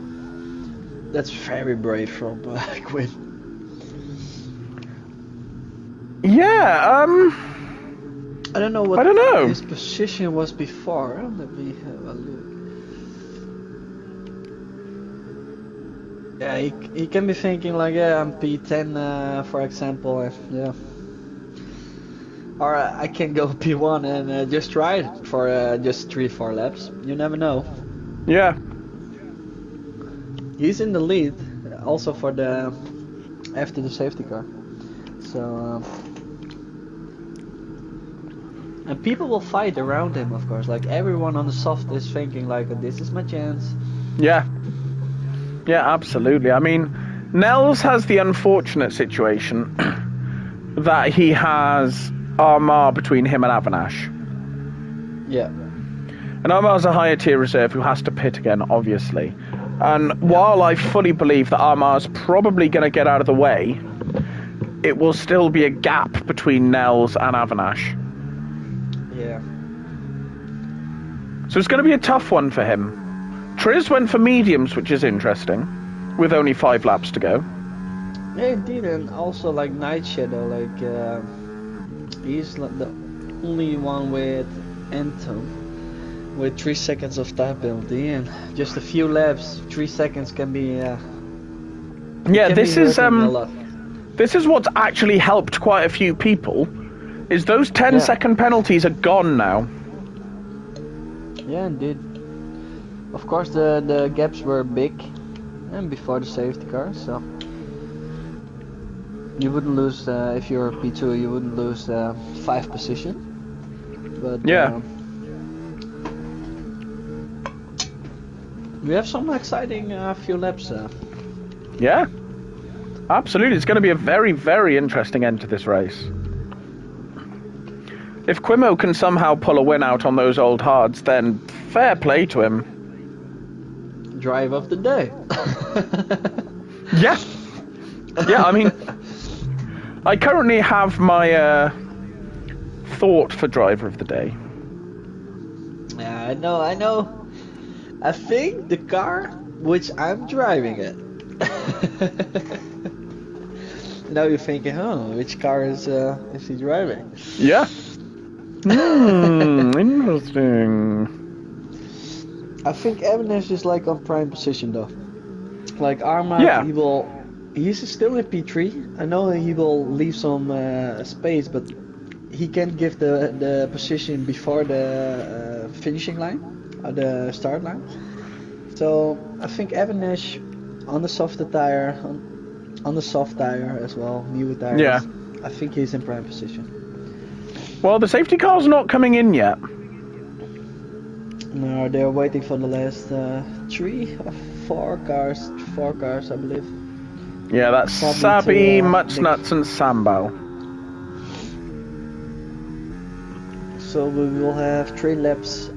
That's very brave from Quinn. Yeah, I don't know what his position was before. Let me have a look. Yeah, he can be thinking like, yeah, I'm P10 for example, yeah. Or I can go P1 and just try it for just 3-4 laps. You never know. Yeah. He's in the lead, also for the after the safety car. So and people will fight around him, of course. Like everyone on the soft is thinking like, this is my chance. Yeah. Yeah, absolutely. I mean, Nels has the unfortunate situation that he has Armar between him and Avanash. Yeah. And Armar's a higher tier reserve who has to pit again, obviously. And while I fully believe that Armar's probably going to get out of the way, it will still be a gap between Nels and Avanash. Yeah. So it's going to be a tough one for him. Triz went for mediums, which is interesting, with only 5 laps to go. Yeah, indeed, and also like Night Shadow, like he's like the only one with Anton with 3 seconds of time penalty, and just a few laps, 3 seconds can be. Yeah, this is what's actually helped quite a few people. Is those 10-second penalties are gone now. Yeah, indeed. Of course, the gaps were big, and before the safety car, so you wouldn't lose if you're P2. You wouldn't lose 5 position. But Yeah. We have some exciting few laps. Yeah. Absolutely. It's going to be a very, very interesting end to this race. If Quimo can somehow pull a win out on those old hards, then fair play to him. Drive of the day. Yeah. Yeah, I mean, I currently have my thought for driver of the day. Yeah, I know. I think the car which I'm driving it. Now you're thinking, oh, which car is he driving? Yeah. Interesting. I think Evanes is like on prime position though. Like Arma, Yeah. he's still in P3. I know he will leave some space, but he can give the position before the finishing line, or the start line. So I think Evanes on the softer tire, on the soft tire as well, newer tires. Yeah. I think he's in prime position. Well, the safety car's not coming in yet. No, they're waiting for the last 3 or 4 cars. 4 cars, I believe. Yeah, that's Probably Sabi, to, Mutsnuts, and Sambo. So we will have 3 laps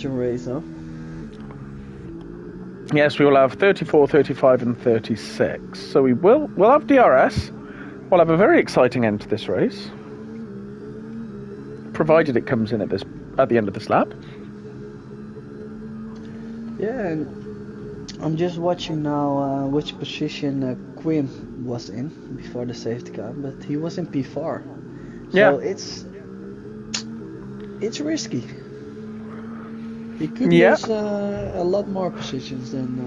to race, huh? Yes, we will have 34, 35, and 36. So we'll have DRS. We'll have a very exciting end to this race, provided it comes in at the end of this lap. Yeah, and I'm just watching now which position Quim was in before the safety car, but he was in P4. So Yeah. it's risky. He could lose a lot more positions than.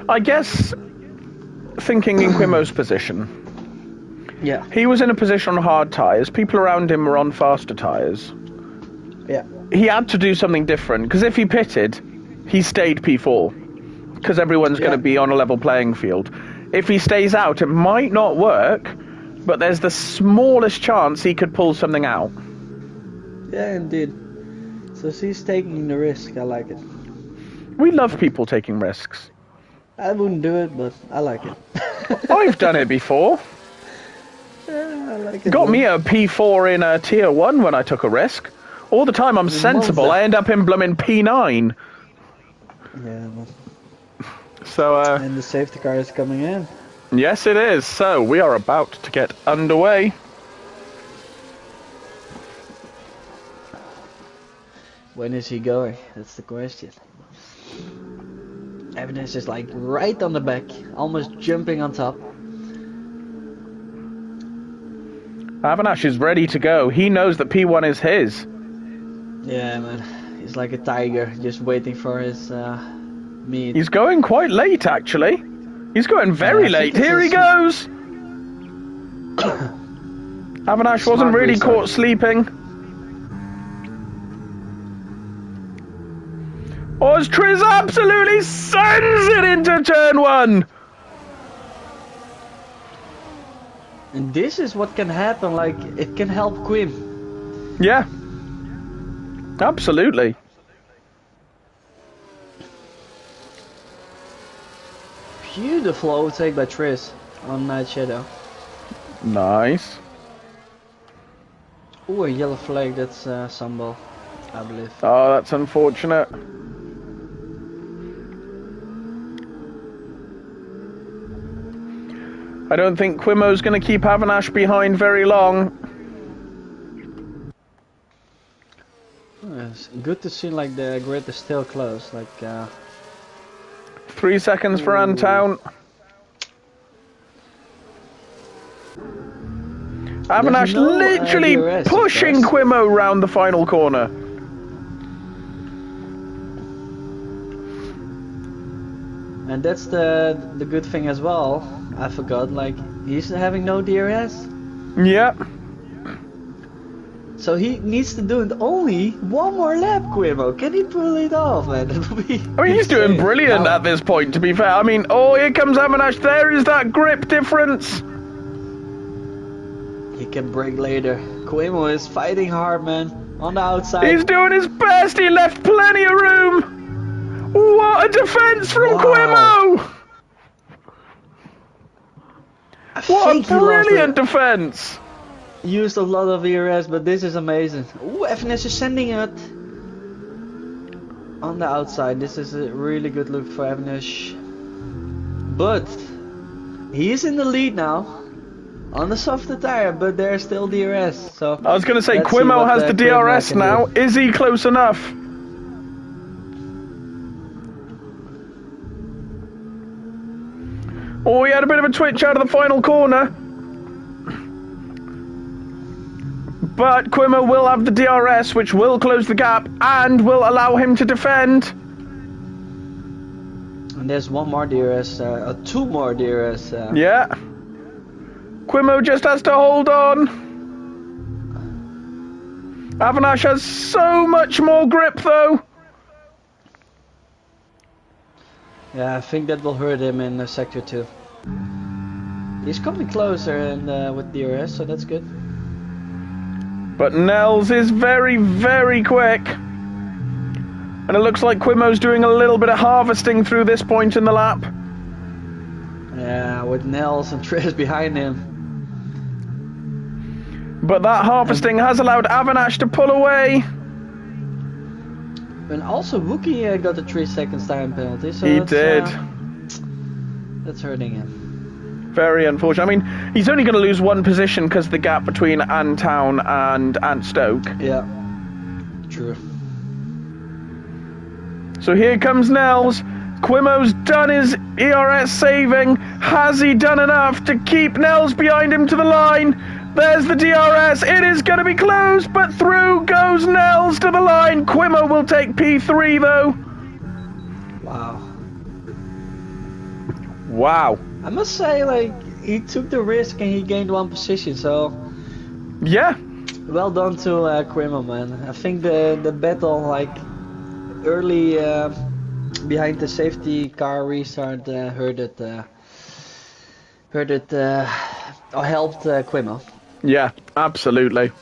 I guess, thinking in Quimo's position, Yeah. he was in a position on hard tyres. People around him were on faster tyres. Yeah. He had to do something different, because if he pitted, he stayed P4, because everyone's going to be on a level playing field. If he stays out, it might not work, but there's the smallest chance he could pull something out. Yeah, indeed. So he's taking the risk. I like it. We love people taking risks. I wouldn't do it, but I like it. I've done it before. Yeah, I like it. Got me a P4 in a Tier 1 when I took a risk. All the time I'm sensible, Monza. I end up in blooming P9. Yeah, man. So, And the safety car is coming in. yes it is. So, we are about to get underway. When is he going? That's the question. Evidence is like right on the back, almost jumping on top. Avanash is ready to go. He knows that P1 is his. Yeah, man. He's like a tiger, just waiting for his meat. He's going quite late, actually. He's going very Yeah, I think late. Here he this goes. Avanash wasn't really restart. caught sleeping. Ostriz absolutely sends it into turn 1. And this is what can happen, like, it can help Quim. Yeah. Absolutely. Beautiful overtake by Tris on Night Shadow. Nice. Ooh, a yellow flag, that's Sambal, I believe. Oh, that's unfortunate. I don't think Quimo's going to keep Avanash behind very long. It's good to see like the grid is still close, like 3 seconds for Antown. Avanash no, literally DRS, of pushing course. Quimo round the final corner. and that's the good thing as well. I forgot, like he's having no DRS. Yep. So he needs to do it only one more lap, Quimo. Can he pull it off, man? That would be I mean, he's doing insane. brilliant Now, at this point, to be fair. I mean, oh, here comes Avanash. There is that grip difference. he can brake later. Quimo is fighting hard, man. On the outside. He's doing his best. He left plenty of room. What a defense from Quimo. What a brilliant defense. Used a lot of ERS, but this is amazing. Ooh, FNS is sending it on the outside. This is a really good look for FNS. But he is in the lead now on the softer tire, but there's still DRS. So I was going to say, Quimo has the DRS now. Is he close enough? Oh, he had a bit of a twitch out of the final corner. But Quimo will have the DRS, which will close the gap and will allow him to defend. And there's one more DRS, two more DRS. Yeah. Quimo just has to hold on. Avanash has so much more grip, though. Yeah, I think that will hurt him in sector 2. He's coming closer and with DRS, so that's good. But Nels is very, very quick. And it looks like Quimo's doing a little bit of harvesting through this point in the lap. Yeah, with Nels and Tris behind him. But that harvesting has allowed Avanash to pull away. And also Wookie got a 3 seconds time penalty. So he did. That's hurting him. Very unfortunate. I mean, he's only going to lose one position because of the gap between Antown and Stoke. Yeah, true. So here comes Nels. Quimo's done his ERS saving. Has he done enough to keep Nels behind him to the line? There's the DRS. It is going to be close, but through goes Nels to the line. Quimo will take P3 though. Wow. Wow. I must say, like, he took the risk and he gained 1 position, so... Yeah. Well done to Quimo, man. I think the battle, like, early behind the safety car restart helped Quimo. Yeah, absolutely.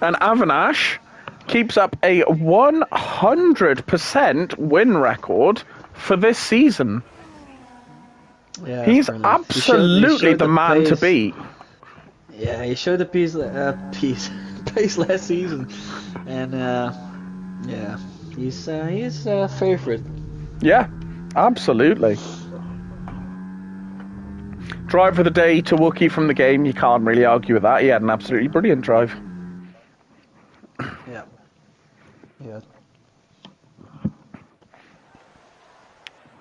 And Avanash keeps up a 100% win record for this season. Yeah, he's absolutely the man to beat. Yeah, he showed the pace last season, and yeah, he's favorite. Yeah, absolutely. Drive of the day to Wookie from the game. You can't really argue with that. He had an absolutely brilliant drive. Yeah. Yeah.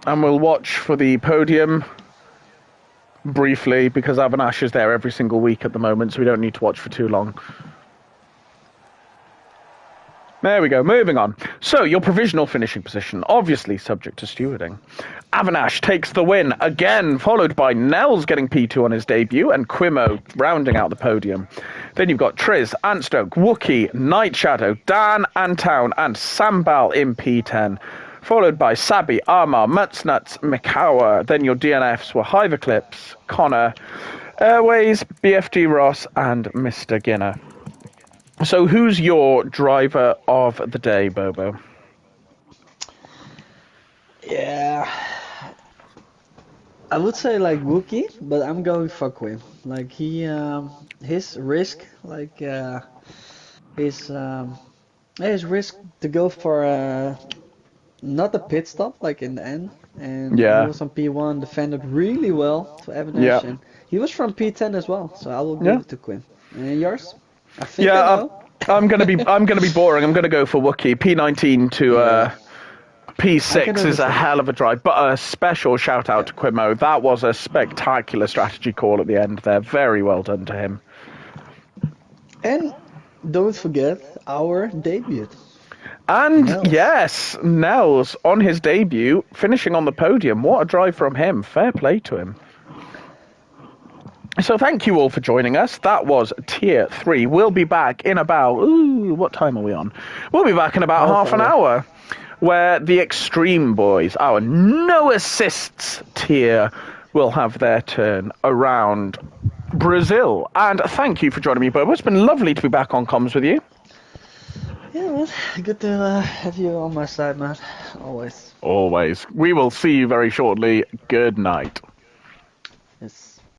And we'll watch for the podium briefly because Avanash is there every single week at the moment, so we don't need to watch for too long. There we go, moving on. So, your provisional finishing position, obviously subject to stewarding. Avanash takes the win again, followed by Nels getting P2 on his debut and Quimo rounding out the podium. Then you've got Triz, Antstoke, Wookie, Night Shadow, Dan, Antown, and Sambal in P10. Followed by Sabi, Armar, Mutsnuts, Mikawa. Then your DNFs were Hive Eclipse, Connor, Airways, BFG Ross, and Mr. Ginner. So who's your driver of the day, Bobo? Yeah, I would say like Wookie, but I'm going for Quinn. Like his risk, like his risk to go for not a pit stop like in the end, and he was on P1, defended really well to Avanash, and he was from P10 as well. So I will give it to Quinn. And yours? I think I'm gonna be boring. I'm gonna go for Wookie. P19 to P6 is a hell of a drive, but a special shout out to Quimo. That was a spectacular strategy call at the end there. Very well done to him. And don't forget our debut. And yes, Nels on his debut, finishing on the podium. What a drive from him. Fair play to him. So thank you all for joining us. That was Tier 3. We'll be back in about... Ooh, what time are we on? We'll be back in about half an hour, where the Extreme Boys, our no assists tier, will have their turn around Brazil. And thank you for joining me, Bobo. It's been lovely to be back on comms with you. Yeah, man. Good to have you on my side, man. Always. Always. We will see you very shortly. Good night. Yes.